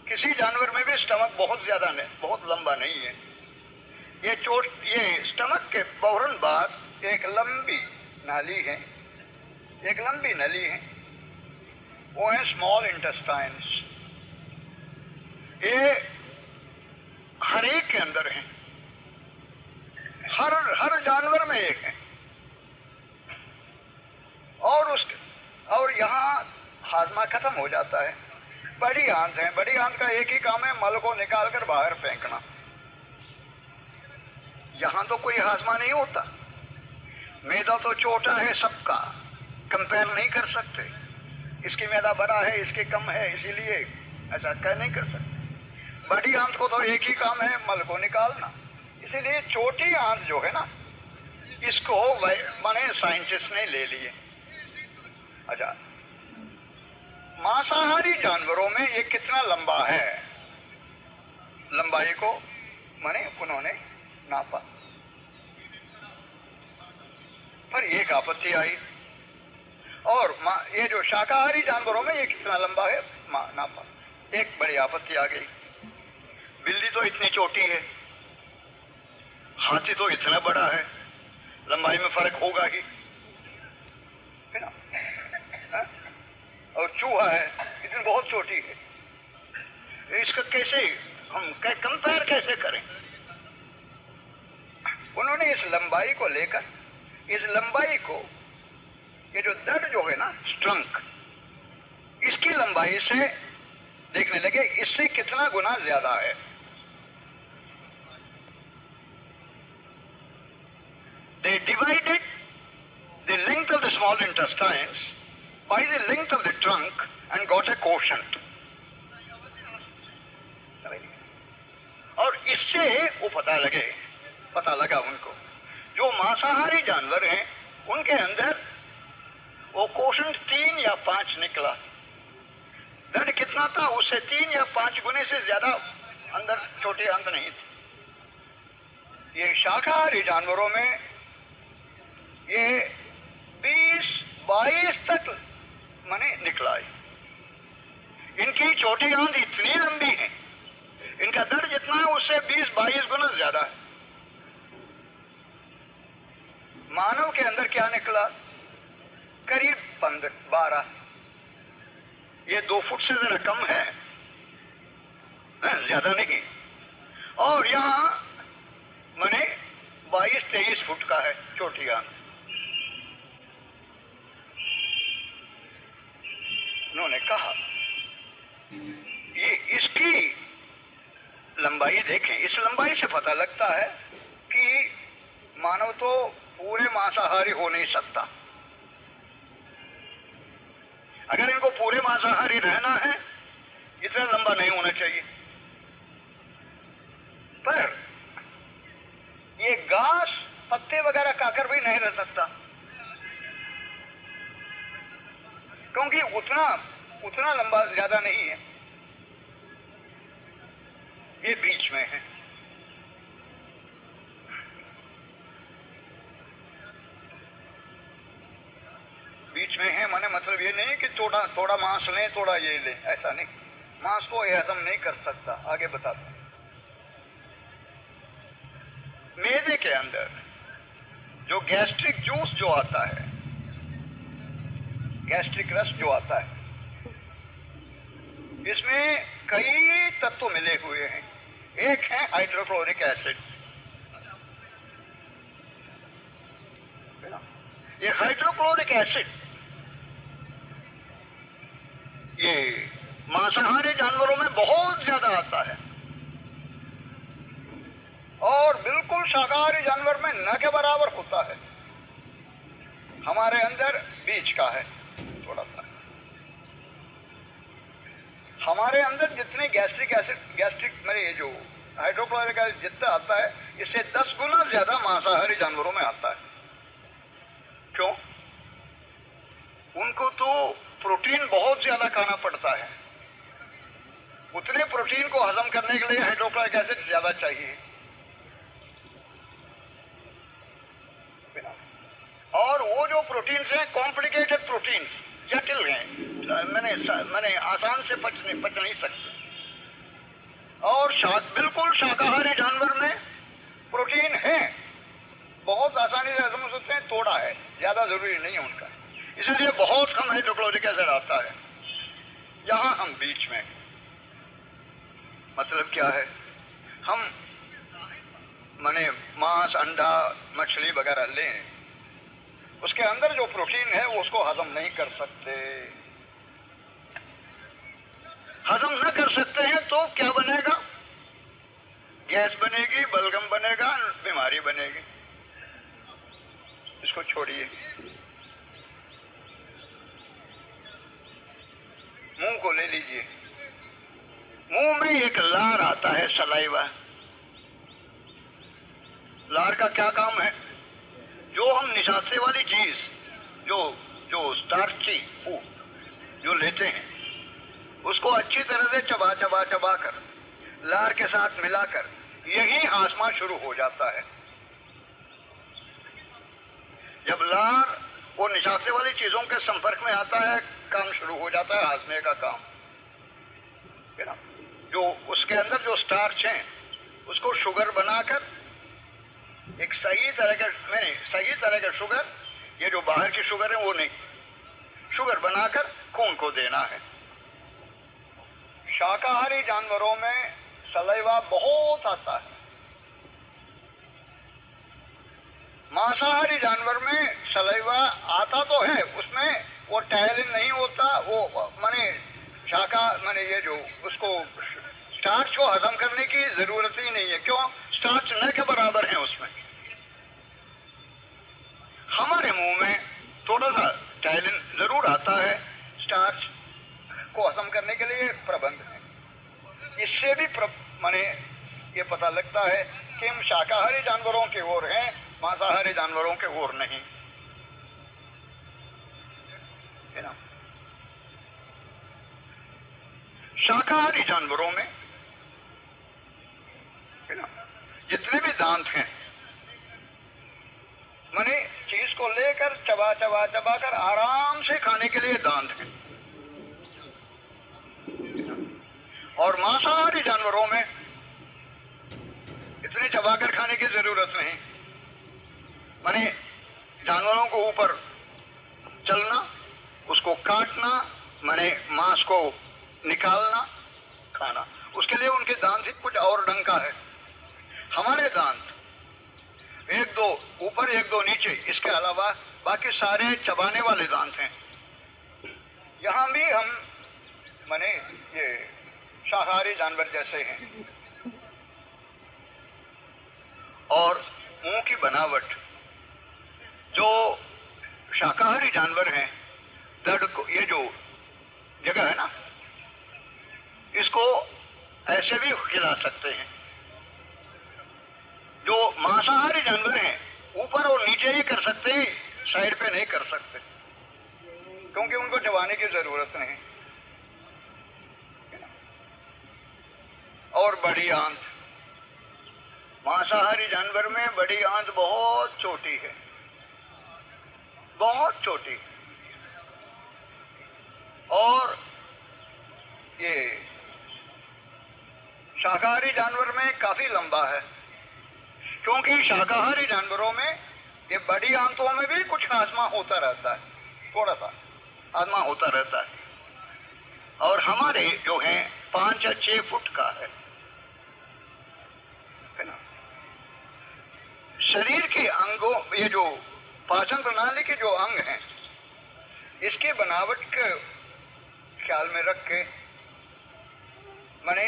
किसी जानवर में भी स्टमक बहुत लंबा नहीं है। ये स्टमक के फौरन बाद एक लंबी नाली है, एक लंबी नली है, वो है स्मॉल इंटेस्टाइन्स। ये हर एक के अंदर है, हर जानवर में एक है। और यहाँ हाजमा खत्म हो जाता है। बड़ी आंत है, बड़ी आंत का एक ही काम है, मल को निकालकर बाहर फेंकना। यहां तो कोई हाजमा नहीं होता। मैदा तो छोटा है सबका, कंपेयर नहीं कर सकते। इसकी मैदा बड़ा है, इसके कम है, इसीलिए ऐसा कह नहीं कर सकते। बड़ी आंत को तो एक ही काम है, मल को निकालना। इसीलिए छोटी आंत जो है ना, इसको माने साइंटिस्ट ने ले लिए। अच्छा, मांसाहारी जानवरों में ये कितना लंबा है, लंबाई को माने उन्होंने नापा। पर एक आपत्ति आई, और ये जो शाकाहारी जानवरों में ये कितना लंबा है नापा। एक बड़ी आपत्ति आ गई। बिल्ली तो इतनी छोटी है, हाथी तो इतना बड़ा है, लंबाई में फर्क होगा ही, है ना। और चूहा है, इतनी बहुत छोटी है। इसका कैसे हम कंपेयर कैसे करें? उन्होंने इस लंबाई को लेकर, इस लंबाई को, ये जो दड़ जो है ना, ट्रंक, इसकी लंबाई से देखने लगे इससे कितना गुना ज्यादा है। They divided the length of the small intestines by the length of the trunk and got a quotient. और इससे वो पता लगा उनको, जो मांसाहारी जानवर हैं उनके अंदर वो क्वोशंट 3 या 5 निकला। दर्द कितना था, उससे 3 या 5 गुने से ज्यादा अंदर छोटी आंत नहीं थी। ये शाकाहारी जानवरों में ये 20-22 तक माने निकला है। इनकी चोटी आंत इतनी लंबी है, इनका दर जितना है उससे 20-22 गुना ज्यादा है। मानव के अंदर क्या निकला? करीब 12। ये 2 फुट से जरा कम है, ज्यादा नहीं। और यहां माने 22-23 फुट का है चोटी आंत। उन्होंने कहा ये इसकी लंबाई देखें, इस लंबाई से पता लगता है कि मानव तो पूरे मांसाहारी हो नहीं सकता। अगर इनको पूरे मांसाहारी रहना है इतना लंबा नहीं होना चाहिए। पर ये घास पत्ते वगैरह खाकर भी नहीं रह सकता, क्योंकि उतना लंबा ज्यादा नहीं है, ये बीच में है। बीच में है माने मतलब ये नहीं कि थोड़ा मांस लें थोड़ा ये लें, ऐसा नहीं। मांस को ये हजम नहीं कर सकता। आगे बताता हूं। मैदे के अंदर जो गैस्ट्रिक जूस जो आता है, गैस्ट्रिक रस जो आता है, इसमें कई तत्व मिले हुए हैं। एक है हाइड्रोक्लोरिक एसिड। ये हाइड्रोक्लोरिक एसिड ये मांसाहारी जानवरों में बहुत ज्यादा आता है और बिल्कुल शाकाहारी जानवर में न के बराबर होता है। हमारे अंदर बीच का है थोड़ा सा। हमारे अंदर जितने गैस्ट्रिक मेरे ये जो हाइड्रोक्लोरिक एसिड जितना आता है, इससे 10 गुना ज्यादा मांसाहारी जानवरों में आता है। क्यों? उनको तो प्रोटीन बहुत ज्यादा खाना पड़ता है। उतने प्रोटीन को हजम करने के लिए हाइड्रोक्लोरिक एसिड ज्यादा चाहिए। और वो जो प्रोटीन्स हैं कॉम्प्लिकेटेड प्रोटीन्स, जटिल हैं, मैंने आसान से पच नहीं सकते। और बिल्कुल शाकाहारी जानवर में प्रोटीन है, बहुत आसानी से हजम हो सकते हैं, थोड़ा है, ज्यादा जरूरी नहीं है उनका, इसलिए बहुत कम हाइड्रोक्लोरिक एसिड आता है। यहां हम बीच में, मतलब क्या है, हम माने मांस अंडा मछली वगैरह लें, उसके अंदर जो प्रोटीन है वो उसको हजम नहीं कर सकते। हजम न कर सकते हैं तो क्या बनेगा? गैस बनेगी, बलगम बनेगा, बीमारी बनेगी। इसको छोड़िए। मुंह को ले लीजिए। मुंह में एक लार आता है, सलाइवा। लार का क्या काम है? जो हम निशासे वाली चीज, जो स्टार्ची फूड जो लेते हैं, उसको अच्छी तरह से चबा कर लार के साथ मिलाकर यही आसमा शुरू हो जाता है। जब लार वो निशासे वाली चीजों के संपर्क में आता है, काम शुरू हो जाता है हाजमे का काम, है ना। जो उसके अंदर जो स्टार्च है उसको शुगर बनाकर एक सही तरह का शुगर, ये जो बाहर की शुगर है वो नहीं, शुगर बनाकर खून को देना है। शाकाहारी जानवरों में सलाइवा बहुत आता है। मांसाहारी जानवर में सलाइवा आता तो है, उसमें वो टायलिन नहीं होता, वो माने ये जो उसको स्टार्च को हजम करने की जरूरत ही नहीं है। क्यों? स्टार्च न के बराबर है उसमें। हमारे मुंह में थोड़ा सा टायलिन जरूर आता है, स्टार्च को हजम करने के लिए प्रबंध है। इससे भी माने ये पता लगता है कि हम शाकाहारी जानवरों की ओर हैं, मांसाहारी जानवरों के ओर नहीं, है ना। शाकाहारी जानवरों में, है ना, जितने भी दांत हैं, माने चीज को लेकर चबा कर आराम से खाने के लिए दांत हैं। और मांसाहारी जानवरों में इतने चबाकर खाने की जरूरत नहीं। माने जानवरों को ऊपर चलना, उसको काटना, माने मांस को निकालना, खाना, उसके लिए उनके दांत ही कुछ और ढंग का है। हमारे दांत एक दो ऊपर एक दो नीचे, इसके अलावा बाकी सारे चबाने वाले दांत हैं। यहाँ भी हम माने ये शाकाहारी जानवर जैसे हैं। और मुंह की बनावट, जो शाकाहारी जानवर हैं, दर्द को, ये जो जगह है ना, इसको ऐसे भी खिला सकते हैं। जो मांसाहारी जानवर हैं ऊपर और नीचे ही कर सकते हैं, साइड पे नहीं कर सकते, क्योंकि उनको चबाने की जरूरत नहीं। और बड़ी आंत, मांसाहारी जानवर में बड़ी आंत बहुत छोटी है, बहुत छोटी। और ये शाकाहारी जानवर में काफी लंबा है, क्योंकि शाकाहारी जानवरों में ये बड़ी आंतों में भी कुछ हाजमा होता रहता है, थोड़ा सा हाजमा होता रहता है। और हमारे जो है 5 या 6 फुट का है ना। शरीर के अंगों, ये जो पाचन प्रणाली के जो अंग हैं, इसके बनावट के ख्याल में रख के मैंने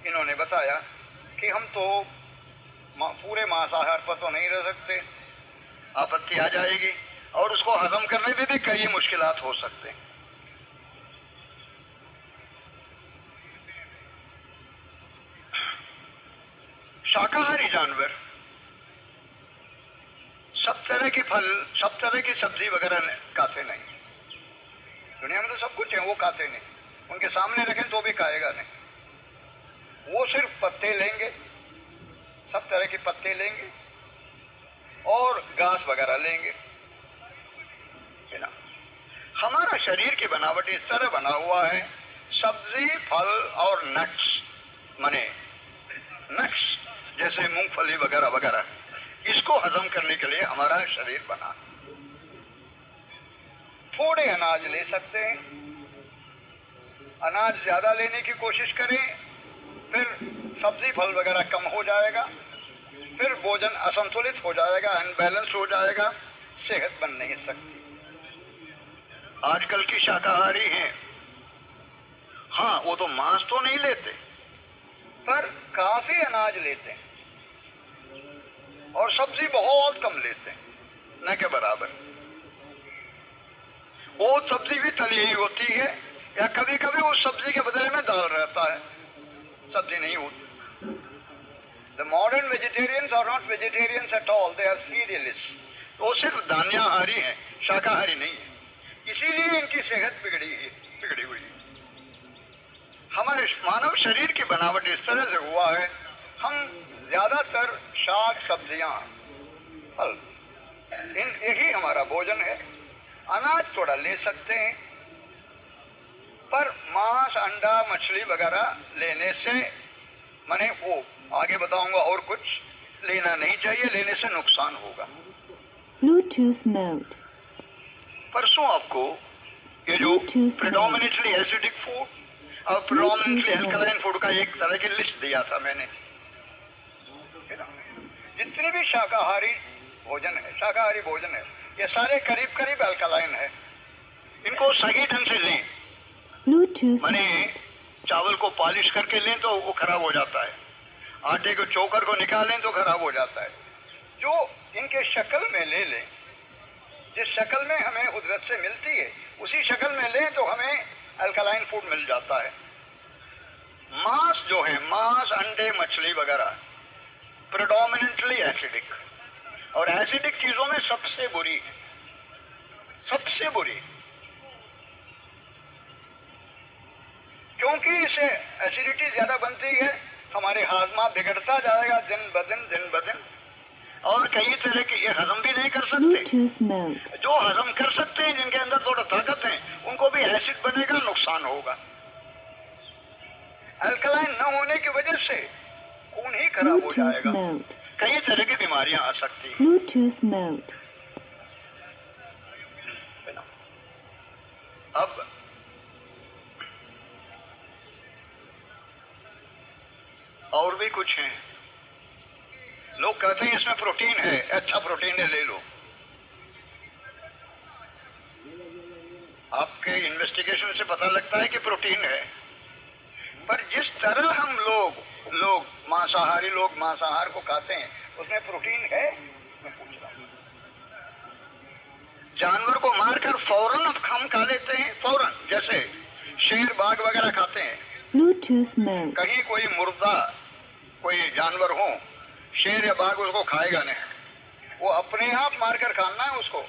इन्होंने बताया कि हम तो पूरे मांसाहार पर तो नहीं रह सकते, आपत्ति आ जाएगी, और उसको हजम करने में भी कई मुश्किलात हो सकते हैं। शाकाहारी जानवर सब तरह के फल, सब तरह की सब्जी वगैरह खाते नहीं। दुनिया में तो सब कुछ है, वो खाते नहीं, उनके सामने रखें तो भी खाएगा नहीं। वो सिर्फ पत्ते लेंगे, सब तरह के पत्ते लेंगे और घास वगैरह लेंगे, है ना। हमारा शरीर की बनावट इस तरह बना हुआ है, सब्जी, फल और नट्स, माने नट्स जैसे मूंगफली वगैरह वगैरह, इसको हजम करने के लिए हमारा शरीर बना। थोड़े अनाज ले सकते हैं, अनाज ज्यादा लेने की कोशिश करें, फिर सब्जी फल वगैरह कम हो जाएगा, फिर भोजन असंतुलित हो जाएगा, अनबैलेंस हो जाएगा, सेहत बन नहीं सकती। आजकल की शाकाहारी हैं, हाँ वो तो मांस तो नहीं लेते, पर काफी अनाज लेते हैं और सब्जी बहुत कम लेते हैं, न के बराबर। वो सब्जी भी तली ही होती है, या कभी कभी उस सब्जी के बदले में दाल रहता है, सब्जी नहीं होती। The modern vegetarians are not vegetarians at all, they are cerealists. वो सिर्फ धान्याहारी हैं, शाकाहारी नहीं है, इसीलिए इनकी सेहत बिगड़ी हुई है। हमारे मानव शरीर की बनावट इस तरह से हुआ है, हम ज्यादातर शाक सब्जियां, फल, यही हमारा भोजन है। अनाज थोड़ा ले सकते हैं, पर मांस, अंडा, मछली वगैरह लेने से, मैंने वो आगे बताऊंगा, और कुछ लेना नहीं चाहिए, लेने से नुकसान होगा। Bluetooth mode. परसों आपको ये जो प्रेडोमिनेटली एसिडिक फूड और प्रेडोमिनेटली अल्कलाइन फूड का एक तरह की लिस्ट दिया था मैंने। जितने भी शाकाहारी भोजन है, ये सारे करीब करीब अल्कलाइन है। इनको सही ढंग से लें, Bluetooth माने चावल को पॉलिश करके लें तो वो खराब हो जाता है, आटे को चोकर को निकालें तो खराब हो जाता है। जो इनके शक्ल में ले लें, जिस शक्ल में हमें उदरत से मिलती है उसी शक्ल में लें तो हमें अल्कलाइन फूड मिल जाता है। मांस जो है, मांस, अंडे, मछली वगैरह प्रेडोमिनेंटली एसिडिक, और एसिडिक चीजों में सबसे बुरी है, सबसे बुरी, क्योंकि इससे एसिडिटी ज्यादा बनती है, हमारे हाजमा बिगड़ता जाएगा दिन ब दिन, और कई तरह के ये हजम भी नहीं कर सकते। Bluetooth mode. जो हजम कर सकते हैं, जिनके अंदर थोड़ा ताकत है, उनको भी एसिड बनेगा, नुकसान होगा। अल्कलाइन न होने की वजह से खून ही खराब हो Bluetooth जाएगा, mode. कई तरह की बीमारियां आ सकती हैं। Bluetooth mode. अब और भी कुछ हैं। लोग कहते हैं इसमें प्रोटीन है, अच्छा प्रोटीन है, ले लो। आपके इन्वेस्टिगेशन से पता लगता है कि प्रोटीन है, पर जिस तरह हम लोग मांसाहारी लोग मांसाहार को खाते हैं, उसमें प्रोटीन है? मैं पूछ रहा हूं। जानवर को मारकर फौरन अब हम खा लेते हैं, फौरन, जैसे शेर बाघ वगैरह खाते हैं। Bluetooth mode. कहीं कोई मुर्दा कोई जानवर हो, शेर या बाघ उसको खाएगा नहीं, वो अपने आप मारकर खाना है उसको,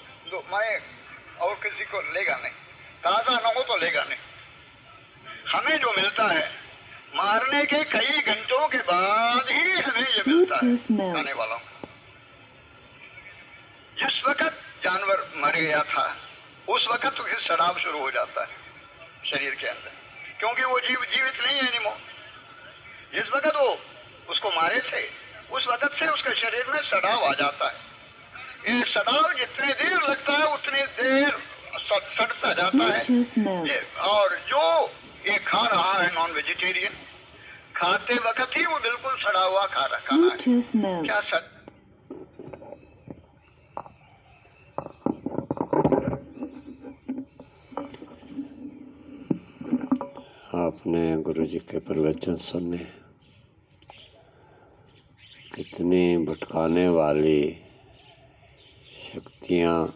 मैं और किसी को लेगा नहीं, ताजा न हो तो लेगा नहीं। हमें जो मिलता है मारने के कई घंटों के बाद ही हमें ये मिलता है Bluetooth mode. खाने वालों को। जिस वक्त जानवर मर गया था उस वक्त तो फिर सड़ाव शुरू हो जाता है शरीर के अंदर, क्योंकि वो जीवित नहीं है एनिमोर। जिस वक्त वो उसको मारे थे उस वक्त से उसके शरीर में सड़ाव आ जाता है। ये सड़ाव जितनी देर लगता है उतनी देर सड़ता जाता है। Bluetooth mode. और जो ये खा रहा है नॉन वेजिटेरियन, खाते वक्त ही वो बिल्कुल सड़ा हुआ खा रखा है। Bluetooth mode. क्या सड़ आपने गुरु जी के प्रवचन सुने, कितनी भटकाने वाली शक्तियाँ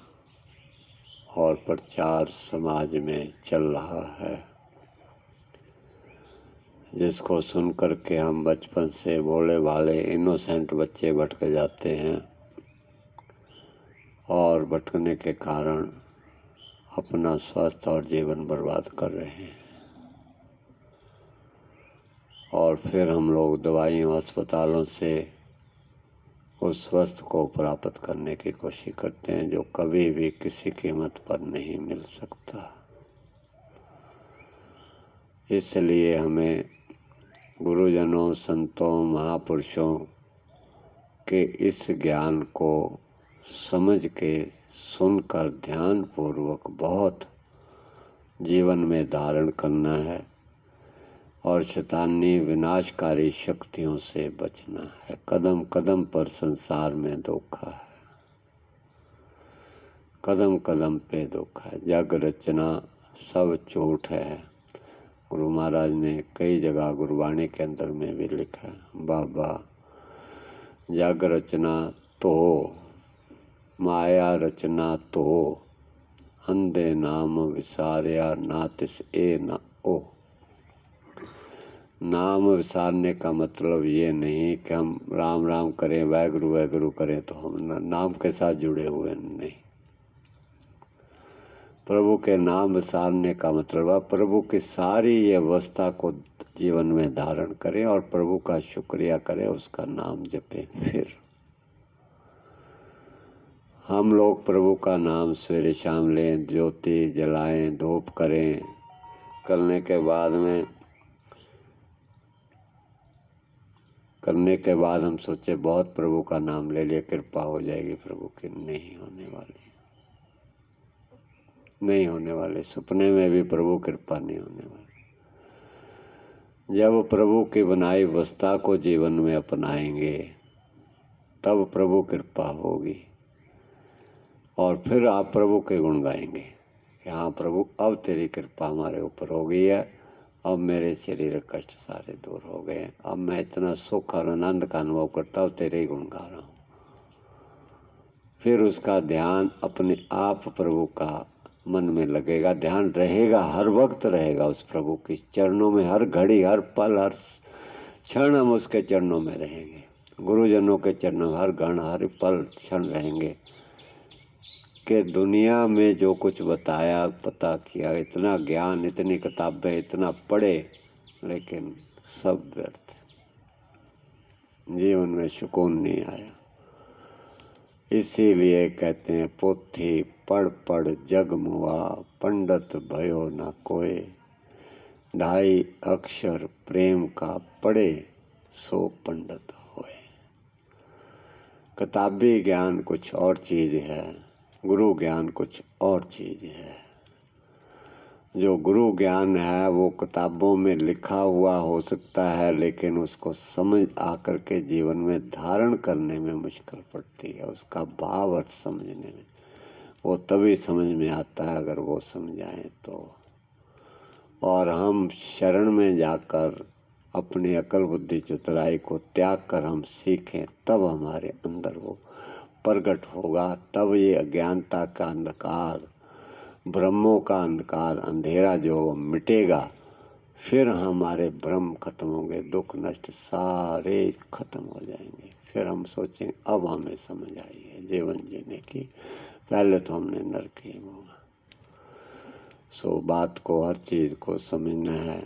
और प्रचार समाज में चल रहा है, जिसको सुन कर के हम बचपन से भोले भाले इनोसेंट बच्चे भटक जाते हैं और भटकने के कारण अपना स्वास्थ्य और जीवन बर्बाद कर रहे हैं। और फिर हम लोग दवाइयों अस्पतालों से उस स्वास्थ्य को प्राप्त करने की कोशिश करते हैं, जो कभी भी किसी कीमत पर नहीं मिल सकता। इसलिए हमें गुरुजनों, संतों, महापुरुषों के इस ज्ञान को समझ के सुनकर ध्यान पूर्वक बहुत जीवन में धारण करना है और शैतानी विनाशकारी शक्तियों से बचना है। कदम कदम पर संसार में धोखा है, कदम कदम पे धोखा है। जग रचना सब झूठ है। गुरु महाराज ने कई जगह गुरबाणी के अंदर में भी लिखा है, बाबा जग रचना तो माया रचना तो अंधे नाम विसारिया ना तिस ए ना ओ। नाम विसारने का मतलब ये नहीं कि हम राम राम करें, वाहेगुरु करें तो हम नाम के साथ जुड़े हुए नहीं। प्रभु के नाम विसारने का मतलब है प्रभु की सारी ये अवस्था को जीवन में धारण करें और प्रभु का शुक्रिया करें, उसका नाम जपें। फिर हम लोग प्रभु का नाम सवेरे शाम लें, ज्योति जलाएं, धूप करें, करने के बाद हम सोचे बहुत प्रभु का नाम ले लिया, कृपा हो जाएगी प्रभु की। नहीं होने वाले। सपने में भी प्रभु कृपा नहीं होने वाली। जब प्रभु की बनाई अवस्था को जीवन में अपनाएंगे तब प्रभु कृपा होगी और फिर आप प्रभु के गुण गाएंगे कि हाँ प्रभु अब तेरी कृपा हमारे ऊपर हो गई है, अब मेरे शरीर कष्ट सारे दूर हो गए, अब मैं इतना सुख और आनंद का अनुभव करता हूँ, तेरे ही गुण गा रहा हूँ। फिर उसका ध्यान अपने आप प्रभु का मन में लगेगा, ध्यान रहेगा, हर वक्त रहेगा उस प्रभु के चरणों में। हर घड़ी, हर पल, हर क्षण हम उसके चरणों में रहेंगे। गुरुजनों के चरणों में हर क्षण, हर पल, क्षण रहेंगे कि दुनिया में जो कुछ बताया, पता किया, इतना ज्ञान, इतनी किताबें, इतना पढ़े, लेकिन सब व्यर्थ, जीवन में सुकून नहीं आया। इसीलिए कहते हैं पोथी पढ़ पढ़ जग मुआ, पंडित भयो ना कोय, ढाई अक्षर प्रेम का पढ़े सो पंडित होए। किताबी ज्ञान कुछ और चीज है, गुरु ज्ञान कुछ और चीज है। जो गुरु ज्ञान है वो किताबों में लिखा हुआ हो सकता है, लेकिन उसको समझ आकर के जीवन में धारण करने में मुश्किल पड़ती है। उसका भाव अर्थ समझने में वो तभी समझ में आता है अगर वो समझाएं तो। और हम शरण में जाकर अपनी अकल बुद्धि चतुराई को त्याग कर हम सीखें, तब हमारे अंदर वो प्रकट होगा। तब ये अज्ञानता का अंधकार, ब्रह्मों का अंधकार, अंधेरा जो वो मिटेगा। फिर हमारे भ्रम खत्म होंगे, दुख नष्ट सारे खत्म हो जाएंगे। फिर हम सोचें अब हमें समझ आई है जीवन जीने की, पहले तो हमने नरक ही होगा। सो बात को, हर चीज को समझना है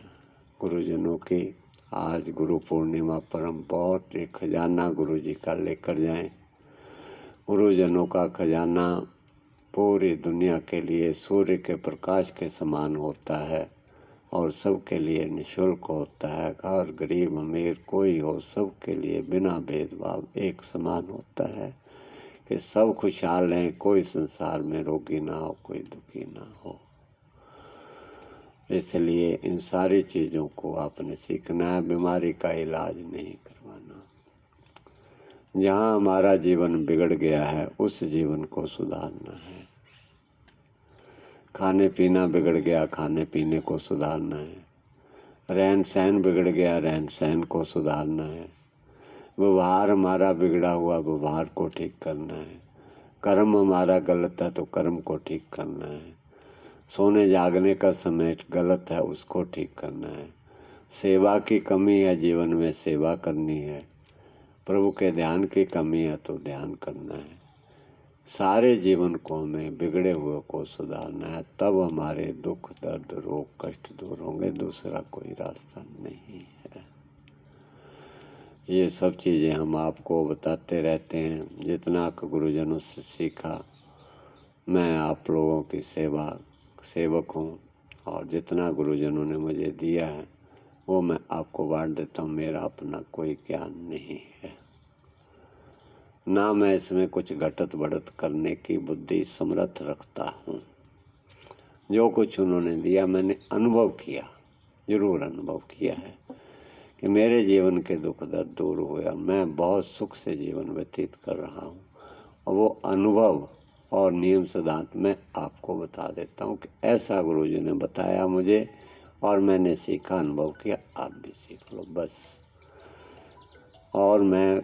गुरुजनों की। आज गुरु पूर्णिमा पर हम बहुत एक खजाना गुरु जी का लेकर जाएं। गुरुजनों का खजाना पूरी दुनिया के लिए सूर्य के प्रकाश के समान होता है और सबके लिए निःशुल्क होता है। हर गरीब अमीर कोई हो, सबके लिए बिना भेदभाव एक समान होता है कि सब खुशहाल हैं, कोई संसार में रोगी ना हो, कोई दुखी ना हो। इसलिए इन सारी चीज़ों को आपने सीखना है, बीमारी का इलाज नहीं करवाना। जहाँ हमारा जीवन बिगड़ गया है उस जीवन को सुधारना है। खाने पीना बिगड़ गया, खाने पीने को सुधारना है। रहन सहन बिगड़ गया, रहन सहन को सुधारना है। व्यवहार हमारा बिगड़ा हुआ, व्यवहार को ठीक करना है। कर्म हमारा गलत है तो कर्म को ठीक करना है। सोने जागने का समय गलत है, उसको ठीक करना है। सेवा की कमी है, जीवन में सेवा करनी है। प्रभु के ध्यान की कमी है तो ध्यान करना है। सारे जीवन को हमें बिगड़े हुए को सुधारना है, तब हमारे दुख दर्द रोग कष्ट दूर होंगे। दूसरा कोई रास्ता नहीं है। ये सब चीज़ें हम आपको बताते रहते हैं। जितना गुरुजनों से सीखा, मैं आप लोगों की सेवक हूँ, और जितना गुरुजनों ने मुझे दिया है वो मैं आपको बांट देता हूँ। मेरा अपना कोई ज्ञान नहीं है, ना मैं इसमें कुछ घटत बढ़त करने की बुद्धि समर्थ रखता हूँ। जो कुछ उन्होंने दिया मैंने अनुभव किया, जरूर अनुभव किया है कि मेरे जीवन के दुख दर्द दूर हुए। मैं बहुत सुख से जीवन व्यतीत कर रहा हूँ, और वो अनुभव और नियम सिद्धांत मैं आपको बता देता हूँ कि ऐसा गुरुजी ने बताया मुझे और मैंने सीखा, अनुभव किया। आप भी सीख लो बस। और मैं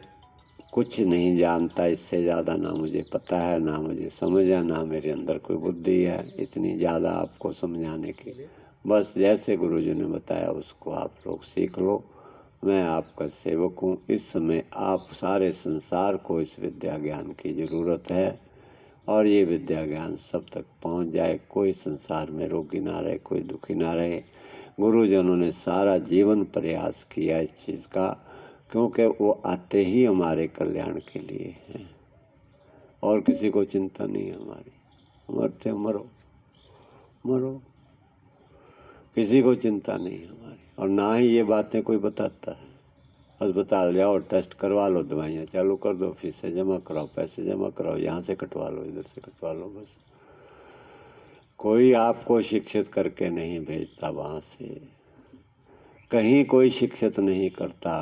कुछ नहीं जानता, इससे ज़्यादा ना मुझे पता है, ना मुझे समझ है, ना मेरे अंदर कोई बुद्धि है इतनी ज़्यादा आपको समझाने की। बस जैसे गुरुजी ने बताया उसको आप लोग सीख लो। मैं आपका सेवक हूँ। इस समय आप सारे संसार को इस विद्या ज्ञान की ज़रूरत है, और ये विद्या ज्ञान सब तक पहुँच जाए। कोई संसार में रोगी ना रहे, कोई दुखी ना रहे। गुरुजनों ने सारा जीवन प्रयास किया इस चीज़ का, क्योंकि वो आते ही हमारे कल्याण के लिए हैं, और किसी को चिंता नहीं है हमारी। मरते मरो मरो, किसी को चिंता नहीं है हमारी। और ना ही ये बातें कोई बताता है। अस्पताल जाओ, टेस्ट करवा लो, दवाइयाँ चालू कर दो, फीसें जमा कराओ, पैसे जमा कराओ, यहाँ से कटवा लो, इधर से कटवा लो। बस कोई आपको शिक्षित करके नहीं भेजता वहाँ से, कहीं कोई शिक्षित नहीं करता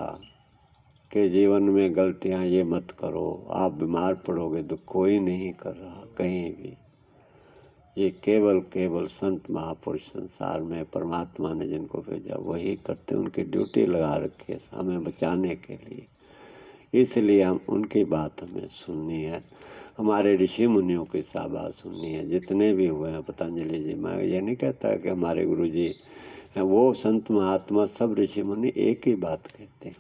कि जीवन में गलतियाँ ये मत करो, आप बीमार पड़ोगे। तो कोई नहीं कर रहा कहीं भी। ये केवल संत महापुरुष संसार में परमात्मा ने जिनको भेजा वही करते, उनकी ड्यूटी लगा रखी है हमें बचाने के लिए। इसलिए हम उनकी बात हमें सुननी है, हमारे ऋषि मुनियों की बात सुननी है, जितने भी हुए हैं। पतंजलि जी, मैं ये नहीं कहता कि हमारे गुरु जी हैं, वो संत महात्मा सब ऋषि मुनि एक ही बात कहते हैं।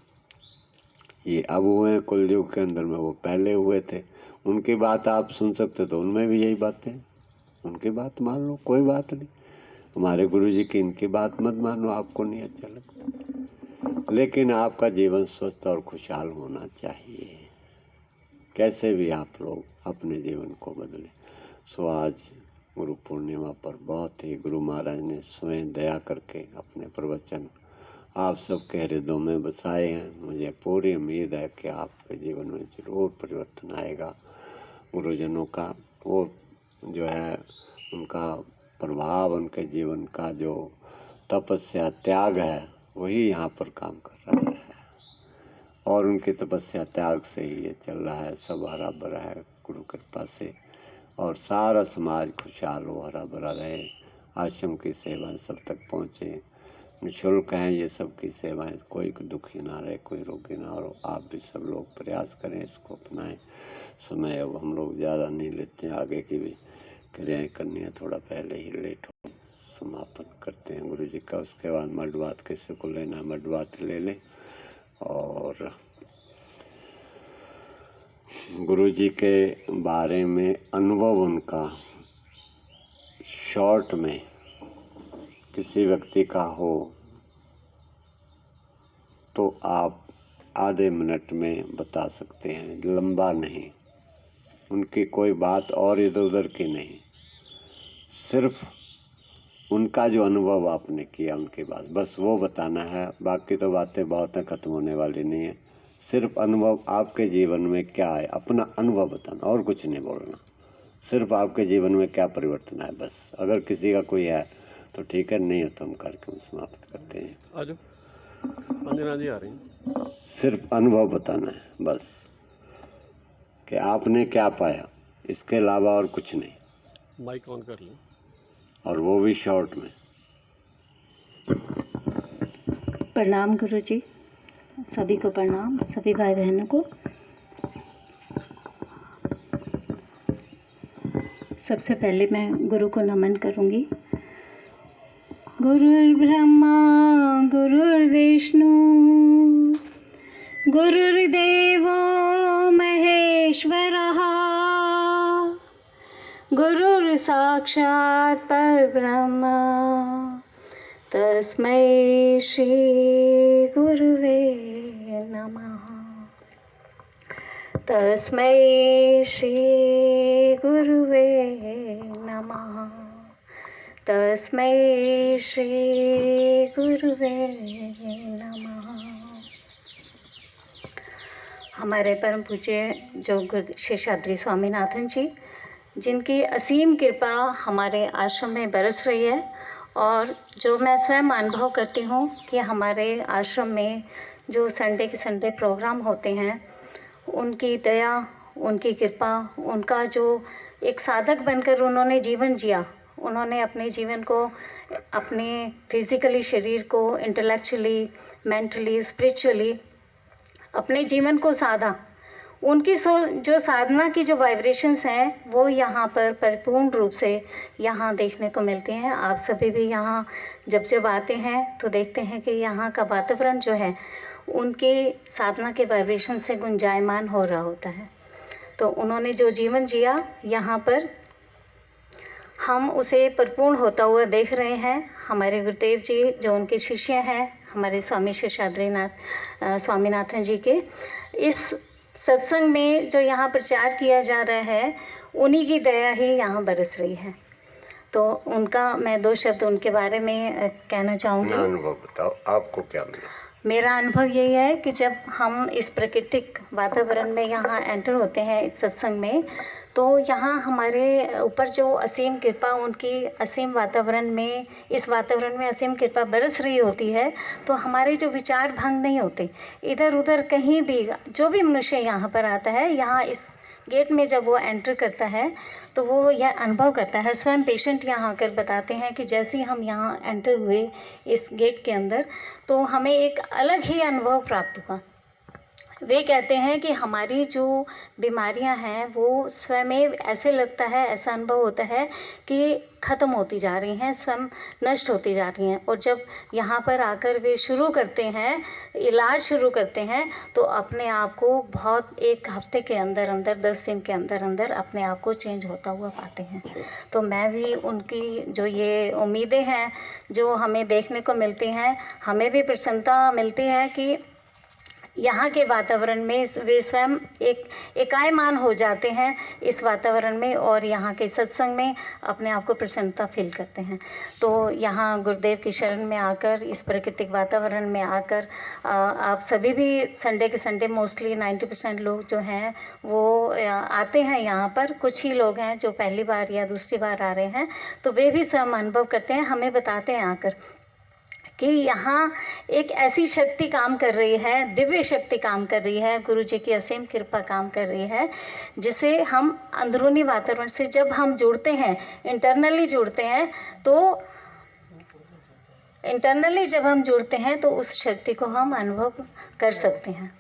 ये अब हुए हैं कलयुग के अंदर में, वो पहले हुए थे। उनकी बात आप सुन सकते तो उनमें भी यही बातें, उनकी बात मान लो, कोई बात नहीं। हमारे गुरुजी की इनकी बात मत मानो, आपको नहीं अच्छा लगता। लेकिन आपका जीवन स्वस्थ और खुशहाल होना चाहिए। कैसे भी आप लोग अपने जीवन को बदलें। सो आज गुरु पूर्णिमा पर बहुत ही गुरु महाराज ने स्वयं दया करके अपने प्रवचन आप सबके हृदयों में बसाए हैं। मुझे पूरी उम्मीद है कि आपके जीवन में जरूर परिवर्तन आएगा। गुरुजनों का वो जो है उनका प्रभाव, उनके जीवन का जो तपस्या त्याग है वही यहाँ पर काम कर रहा है और उनकी तपस्या त्याग से ही ये चल रहा है। सब हरा भरा है गुरु कृपा से और सारा समाज खुशहाल हो, हरा भरा रहे। आश्रम की सेवाएं सब तक पहुँचे, निःशुल्क हैं ये सब की सेवाएं, कोई दुखी ना रहे, कोई रोगी ना हो। आप भी सब लोग प्रयास करें, इसको अपनाएं। समय अब हम लोग ज़्यादा नहीं लेते हैं, आगे की भी क्रियाएँ करनी है, थोड़ा पहले ही लेट हो समापन करते हैं गुरु जी का। उसके बाद मडवात किसी को लेना है मडवात ले लें। और गुरु जी के बारे में अनुभव उनका शॉर्ट में किसी व्यक्ति का हो तो आप आधे मिनट में बता सकते हैं, लंबा नहीं। उनकी कोई बात और इधर उधर की नहीं, सिर्फ उनका जो अनुभव आपने किया उनके बाद बस वो बताना है। बाकी तो बातें बहुत हैं, ख़त्म होने वाली नहीं है। सिर्फ अनुभव आपके जीवन में क्या है, अपना अनुभव बताना और कुछ नहीं बोलना। सिर्फ आपके जीवन में क्या परिवर्तन है बस। अगर किसी का कोई है तो ठीक है, नहीं हो तो हम कार्यक्रम समाप्त करते हैं। आज अंजना जी आ रही हैं। सिर्फ अनुभव बताना है बस कि आपने क्या पाया, इसके अलावा और कुछ नहीं। माइक ऑन कर लें। और वो भी शॉर्ट में। प्रणाम गुरुजी, सभी को प्रणाम, सभी भाई बहनों को। सबसे पहले मैं गुरु को नमन करूंगी। गुरुर्ब्रह्मा गुरुर्विष्णु गुरुर्देवो महेश्वरः गुरुर् साक्षात् परब्रह्म तस्मै श्री गुरुवे नमः। तस्मै श्री गुरुवे नमः। तस्मै श्री गुरुवे नमः। हमारे परम पूज्य जो शेषाद्री स्वामीनाथन जी, जिनकी असीम कृपा हमारे आश्रम में बरस रही है और जो मैं स्वयं अनुभव करती हूँ कि हमारे आश्रम में जो संडे के संडे प्रोग्राम होते हैं, उनकी दया, उनकी कृपा, उनका जो एक साधक बनकर उन्होंने जीवन जिया, उन्होंने अपने जीवन को, अपने फिजिकली शरीर को, इंटेलेक्चुअली, मेंटली, स्पिरिचुअली अपने जीवन को साधा। उनकी जो साधना की जो वाइब्रेशंस हैं वो यहाँ पर परिपूर्ण रूप से यहाँ देखने को मिलते हैं। आप सभी भी यहाँ जब आते हैं तो देखते हैं कि यहाँ का वातावरण जो है उनके साधना के वाइब्रेशन से गुंजायमान हो रहा होता है। तो उन्होंने जो जीवन जिया यहाँ पर हम उसे परिपूर्ण होता हुआ देख रहे हैं। हमारे गुरुदेव जी जो उनके शिष्य हैं, हमारे स्वामी शेषाद्रीनाथ स्वामीनाथन जी के, इस सत्संग में जो यहाँ प्रचार किया जा रहा है उन्हीं की दया ही यहाँ बरस रही है। तो उनका मैं 2 शब्द उनके बारे में कहना चाहूँगी। अनुभव बताओ, आपको क्या मिला? मेरा अनुभव यही है कि जब हम इस प्राकृतिक वातावरण में यहाँ एंटर होते हैं इस सत्संग में, तो यहाँ हमारे ऊपर जो असीम कृपा, उनकी असीम वातावरण में, इस वातावरण में असीम कृपा बरस रही होती है, तो हमारे जो विचार भंग नहीं होते। इधर उधर कहीं भी जो भी मनुष्य यहाँ पर आता है, यहाँ इस गेट में जब वो एंटर करता है तो वो यह अनुभव करता है। स्वयं पेशेंट यहाँ आकर बताते हैं कि जैसे ही हम यहाँ एंटर हुए इस गेट के अंदर, तो हमें एक अलग ही अनुभव प्राप्त हुआ। वे कहते हैं कि हमारी जो बीमारियां हैं वो स्वयं ऐसे लगता है, ऐसा अनुभव होता है कि ख़त्म होती जा रही हैं, स्वयं नष्ट होती जा रही हैं। और जब यहाँ पर आकर वे शुरू करते हैं, इलाज शुरू करते हैं, तो अपने आप को बहुत 1 हफ्ते के अंदर अंदर, 10 दिन के अंदर अंदर अपने आप को चेंज होता हुआ पाते हैं। तो मैं भी उनकी जो ये उम्मीदें हैं जो हमें देखने को मिलती हैं, हमें भी प्रसन्नता मिलती है कि यहाँ के वातावरण में वे स्वयं एकायमान हो जाते हैं इस वातावरण में, और यहाँ के सत्संग में अपने आप को प्रसन्नता फील करते हैं। तो यहाँ गुरुदेव की शरण में आकर, इस प्राकृतिक वातावरण में आकर आप सभी भी संडे के संडे मोस्टली 90% लोग जो हैं वो आते हैं यहाँ पर। कुछ ही लोग हैं जो पहली बार या दूसरी बार आ रहे हैं, तो वे भी स्वयं अनुभव करते हैं, हमें बताते हैं आकर कि यहाँ एक ऐसी शक्ति काम कर रही है, दिव्य शक्ति काम कर रही है, गुरु जी की असीम कृपा काम कर रही है, जिसे हम अंदरूनी वातावरण से जब हम जुड़ते हैं, इंटरनली जुड़ते हैं, तो इंटरनली जब हम जुड़ते हैं तो उस शक्ति को हम अनुभव कर सकते हैं।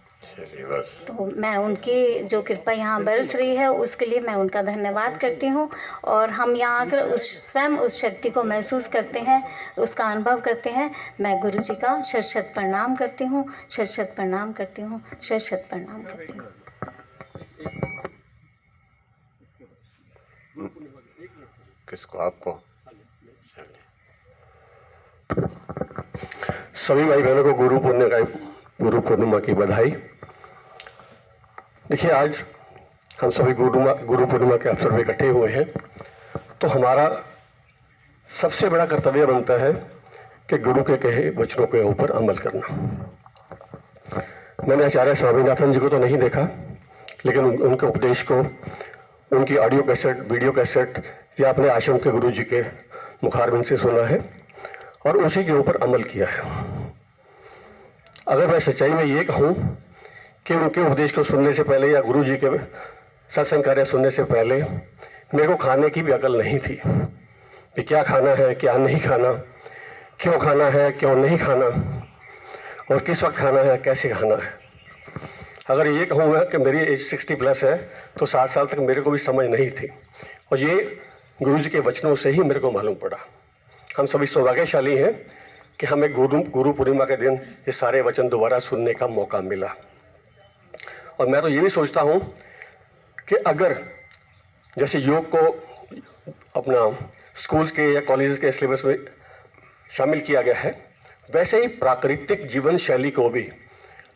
तो मैं उनकी जो कृपा यहाँ बरस रही है उसके लिए मैं उनका धन्यवाद करती हूँ, और हम यहाँ आकर स्वयं उस शक्ति को महसूस करते हैं, उसका अनुभव करते हैं। मैं गुरु जी का शत शत प्रणाम करती हूँ, शत शत प्रणाम करती हूँ, शत शत प्रणाम करती हूँ। किसको? आपको? सभी भाई बहनों को गुरु पूर्णिमा की बधाई। देखिए, आज हम सभी गुरु पूर्णिमा के अवसर पर इकट्ठे हुए हैं, तो हमारा सबसे बड़ा कर्तव्य बनता है कि गुरु के कहे वचनों के ऊपर अमल करना। मैंने आचार्य स्वामीनाथन जी को तो नहीं देखा, लेकिन उनके उपदेश को, उनकी ऑडियो कैसेट, वीडियो कैसेट या अपने आश्रम के गुरु जी के मुखारबिंद से सुना है और उसी के ऊपर अमल किया है। अगर मैं सच्चाई में ये कहूँ कि उनके उपदेश को सुनने से पहले या गुरु जी के सत्संग कार्य सुनने से पहले मेरे को खाने की भी अकल नहीं थी कि क्या खाना है, क्या नहीं खाना, क्यों खाना है, क्यों नहीं खाना, और किस वक्त खाना है, कैसे खाना है। अगर ये कहूँगा कि मेरी एज 60+ है तो 60 साल तक मेरे को भी समझ नहीं थी, और ये गुरु जी के वचनों से ही मेरे को मालूम पड़ा। हम सभी सौभाग्यशाली हैं कि हमें गुरु पूर्णिमा के दिन ये सारे वचन दोबारा सुनने का मौका मिला। और मैं तो ये भी सोचता हूँ कि अगर जैसे योग को अपना स्कूल्स के या कॉलेजेस के सिलेबस में शामिल किया गया है, वैसे ही प्राकृतिक जीवन शैली को भी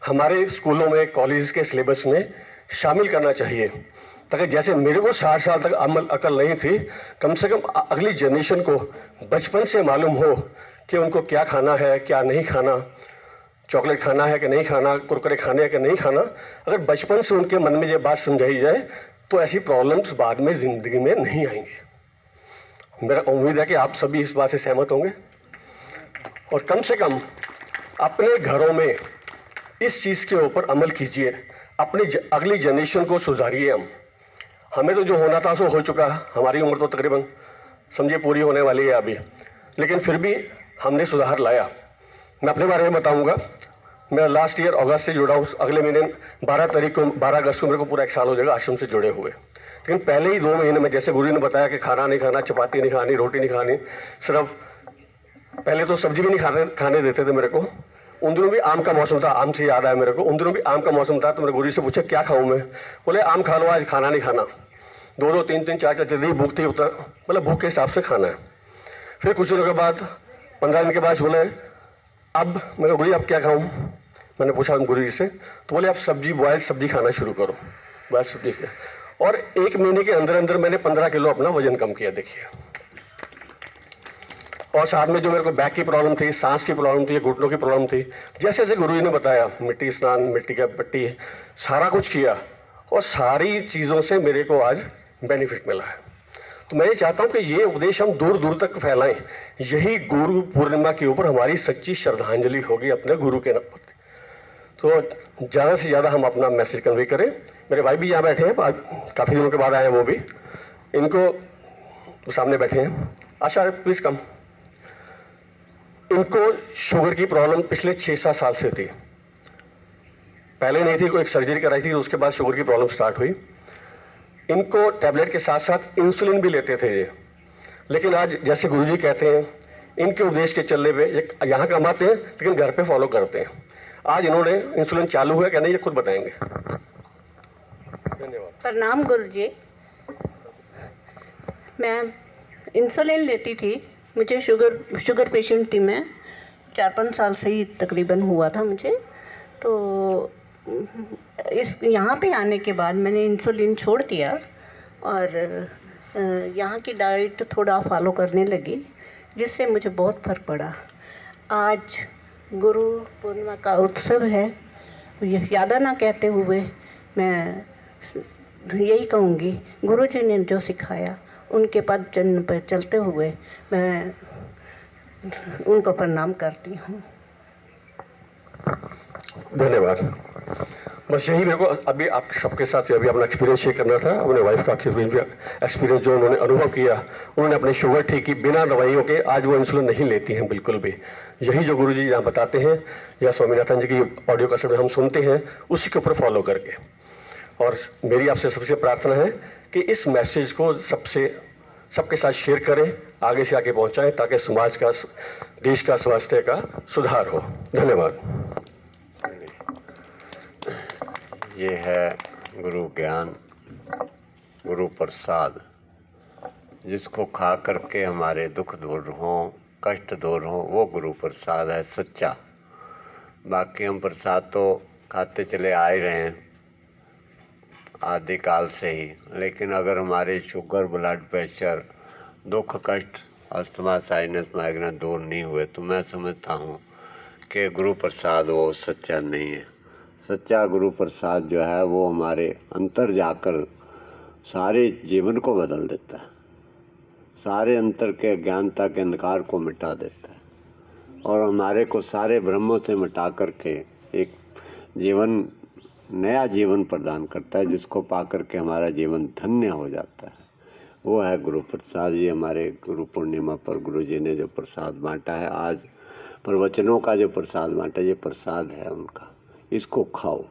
हमारे स्कूलों में, कॉलेजेस के सिलेबस में शामिल करना चाहिए, ताकि जैसे मेरे को 60 साल तक अकल नहीं थी, कम से कम अगली जनरेशन को बचपन से मालूम हो कि उनको क्या खाना है, क्या नहीं खाना, चॉकलेट खाना है कि नहीं खाना, कुरकुरे खाने हैं कि नहीं खाना। अगर बचपन से उनके मन में ये बात समझाई जाए तो ऐसी प्रॉब्लम्स बाद में ज़िंदगी में नहीं आएंगे। मेरा उम्मीद है कि आप सभी इस बात से सहमत होंगे, और कम से कम अपने घरों में इस चीज़ के ऊपर अमल कीजिए, अपनी अगली जनरेशन को सुधारिए। हमें तो जो होना था सो हो चुका, हमारी उम्र तो तकरीबन समझिए पूरी होने वाली है अभी, लेकिन फिर भी हमने सुधार लाया। मैं अपने बारे में बताऊंगा। मैं लास्ट ईयर अगस्त से जुड़ा हूँ, अगले महीने 12 अगस्त को मेरे को पूरा 1 साल हो जाएगा आश्रम से जुड़े हुए। लेकिन पहले ही 2 महीने में, जैसे गुरु जी ने बताया कि खाना नहीं खाना, चपाती नहीं खानी, रोटी नहीं खानी, सिर्फ पहले तो सब्जी भी नहीं खाने देते थे मेरे को। उन दिनों भी आम का मौसम था, आम से याद आया मेरे को, उन दिनों भी आम का मौसम था। तो मेरे गुरु से पूछा क्या खाऊं मैं, बोले आम खा लो, आज खाना नहीं खाना। 2-2, 3-3, 4-4 जितनी भूख थी उतना, मतलब भूख के हिसाब से खाना है। फिर कुछ दिनों के बाद, 15 दिन के बाद बोले अब, मैं गुरु जी अब क्या खाऊं। मैंने पूछा गुरु जी से, तो बोले आप सब्जी, बॉयल सब्जी खाना शुरू करो, बॉयल सब्जी। और 1 महीने के अंदर अंदर मैंने 15 किलो अपना वजन कम किया, देखिए। और साथ में जो मेरे को बैक की प्रॉब्लम थी, सांस की प्रॉब्लम थी, घुटनों की प्रॉब्लम थी, जैसे जैसे गुरु जी ने बताया, मिट्टी स्नान, मिट्टी का पट्टी, सारा कुछ किया, और सारी चीज़ों से मेरे को आज बेनिफिट मिला है। तो मैं ये चाहता हूँ कि ये उपदेश हम दूर दूर तक फैलाएं। यही गुरु पूर्णिमा के ऊपर हमारी सच्ची श्रद्धांजलि होगी अपने गुरु के नाम पर। तो ज़्यादा से ज़्यादा हम अपना मैसेज कन्वे करें। मेरे भाई भी यहाँ बैठे हैं, काफ़ी दिनों के बाद आए हैं वो भी, इनको सामने बैठे हैं। आशा प्लीज़ कम। इनको शुगर की प्रॉब्लम पिछले 6-7 साल से थी, पहले नहीं थी, कोई एक सर्जरी कराई थी, उसके बाद शुगर की प्रॉब्लम स्टार्ट हुई। इनको टैबलेट के साथ साथ इंसुलिन भी लेते थे ये, लेकिन आज जैसे गुरुजी कहते हैं, इनके उपदेश के चलने पे यहाँ कमाते हैं लेकिन घर पे फॉलो करते हैं। आज इन्होंने इंसुलिन चालू है क्या नहीं, ये खुद बताएंगे। धन्यवाद। प्रणाम गुरुजी। मैं इंसुलिन लेती थी, मुझे शुगर पेशेंट थी मैं, 4-5 साल से ही तकरीबन हुआ था मुझे। तो इस यहाँ पे आने के बाद मैंने इंसुलिन छोड़ दिया और यहाँ की डाइट थोड़ा फॉलो करने लगी, जिससे मुझे बहुत फ़र्क पड़ा। आज गुरु पूर्णिमा का उत्सव है, यह ज़्यादा ना कहते हुए मैं यही कहूँगी, गुरु जी ने जो सिखाया उनके पद चिन्ह पर चलते हुए मैं उनको प्रणाम करती हूँ। धन्यवाद। बस यही मेरे को अभी आप सबके साथ अभी अपना एक्सपीरियंस शेयर करना था, अपने वाइफ का एक्सपीरियंस जो उन्होंने अनुभव किया। उन्होंने अपनी शुगर ठीक की बिना दवाइयों के, आज वो इंसुलिन नहीं लेती हैं बिल्कुल भी। यही जो गुरु जी यहाँ बताते हैं या स्वामीनाथन जी की ऑडियो कैसेट हम सुनते हैं, उसी के ऊपर फॉलो करके। और मेरी आपसे सबसे प्रार्थना है कि इस मैसेज को सबके साथ शेयर करें, आगे से आगे पहुँचाएँ, ताकि समाज का, देश का स्वास्थ्य का सुधार हो। धन्यवाद। ये है गुरु ज्ञान, गुरु प्रसाद, जिसको खा करके हमारे दुख दूर हों, कष्ट दूर हों, वो गुरु प्रसाद है सच्चा। बाकी हम प्रसाद तो खाते चले आ ही रहे हैं आदिकाल से ही, लेकिन अगर हमारे शुगर, ब्लड प्रेशर, दुख, कष्ट, अस्थमा, साइनस, माइग्रेन दूर नहीं हुए, तो मैं समझता हूँ कि गुरु प्रसाद वो सच्चा नहीं है। सच्चा गुरु प्रसाद जो है वो हमारे अंतर जाकर सारे जीवन को बदल देता है, सारे अंतर के अज्ञानता के अंधकार को मिटा देता है और हमारे को सारे ब्रह्मों से मिटा करके एक जीवन, नया जीवन प्रदान करता है, जिसको पा करके हमारा जीवन धन्य हो जाता है। वो है गुरु प्रसाद। ये हमारे गुरु पूर्णिमा पर गुरु जी ने जो प्रसाद बांटा है, आज प्रवचनों का जो प्रसाद बांटा, ये प्रसाद है उनका। इसको खाओ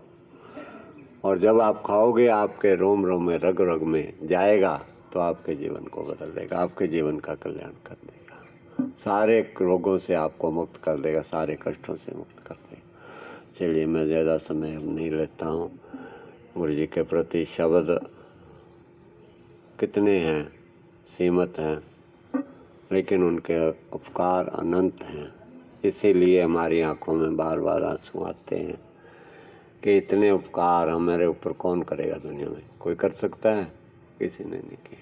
और जब आप खाओगे आपके रोम रोम में, रग रग में जाएगा, तो आपके जीवन को बदल देगा, आपके जीवन का कल्याण कर देगा, सारे रोगों से आपको मुक्त कर देगा, सारे कष्टों से मुक्त कर देगा। चलिए, मैं ज़्यादा समय अब नहीं लेता हूँ। गुरु जी के प्रति शब्द कितने हैं, सीमित हैं, लेकिन उनके उपकार अनंत हैं। इसीलिए हमारी आंखों में बार बार आंसू आते हैं कि इतने उपकार हमारे ऊपर कौन करेगा दुनिया में। कोई कर सकता है? किसी ने नहीं किया,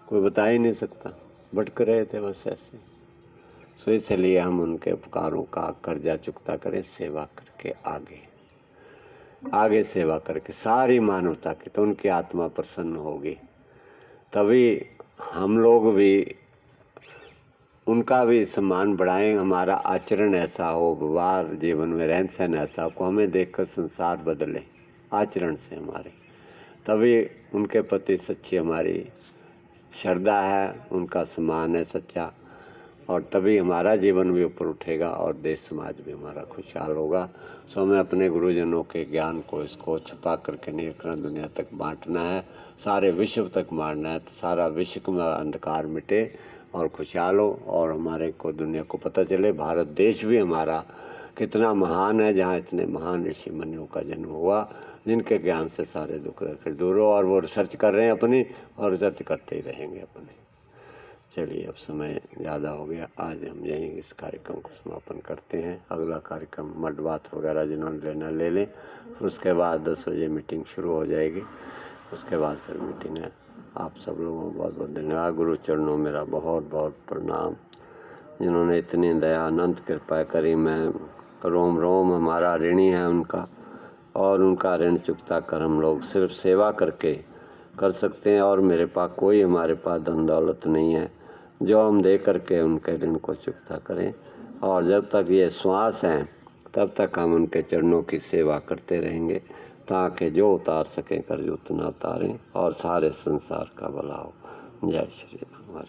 कोई बता ही नहीं सकता, भटक रहे थे बस ऐसे। सो इसलिए हम उनके उपकारों का कर्जा चुकता करें, सेवा करके आगे सेवा करके सारी मानवता की, तो उनकी आत्मा प्रसन्न होगी। तभी हम लोग भी उनका भी सम्मान बढ़ाएं, हमारा आचरण ऐसा हो, व्यवहार जीवन में रहन सहन ऐसा हो, हमें देखकर संसार बदले आचरण से हमारे, तभी उनके प्रति सच्ची हमारी श्रद्धा है, उनका सम्मान है सच्चा, और तभी हमारा जीवन भी ऊपर उठेगा और देश समाज भी हमारा खुशहाल होगा। सो हमें अपने गुरुजनों के ज्ञान को, इसको छुपा करके नहीं रखना, दुनिया तक बांटना है, सारे विश्व तक मारना है, तो सारा विश्व में अंधकार मिटे और खुशहाल हो और हमारे को दुनिया को पता चले भारत देश भी हमारा कितना महान है, जहाँ इतने महान ऋषि मुनियों का जन्म हुआ, जिनके ज्ञान से सारे दुख दूर हो। और वो रिसर्च कर रहे हैं अपनी, और रिसर्च करते ही रहेंगे अपने। चलिए, अब समय ज़्यादा हो गया, आज हम यहीं इस कार्यक्रम को समापन करते हैं। अगला कार्यक्रम मठ बात वगैरह जिन्होंने लेना ले लें, फिर उसके बाद 10 बजे मीटिंग शुरू हो जाएगी, उसके बाद फिर मीटिंग है। आप सब लोगों को बहुत बहुत धन्यवाद। गुरु चरणों मेरा बहुत बहुत प्रणाम, जिन्होंने इतनी दया अनंत कृपा करी। मैं रोम रोम हमारा ऋणी है उनका, और उनका ऋण चुकता कर हम लोग सिर्फ सेवा करके कर सकते हैं। और मेरे पास कोई, हमारे पास धन दौलत नहीं है जो हम दे करके उनके ऋण को चुकता करें। और जब तक ये श्वास हैं तब तक हम उनके चरणों की सेवा करते रहेंगे, ताकि जो उतार सकें कर्ज उतना उतारें और सारे संसार का भला हो। जय श्री राम।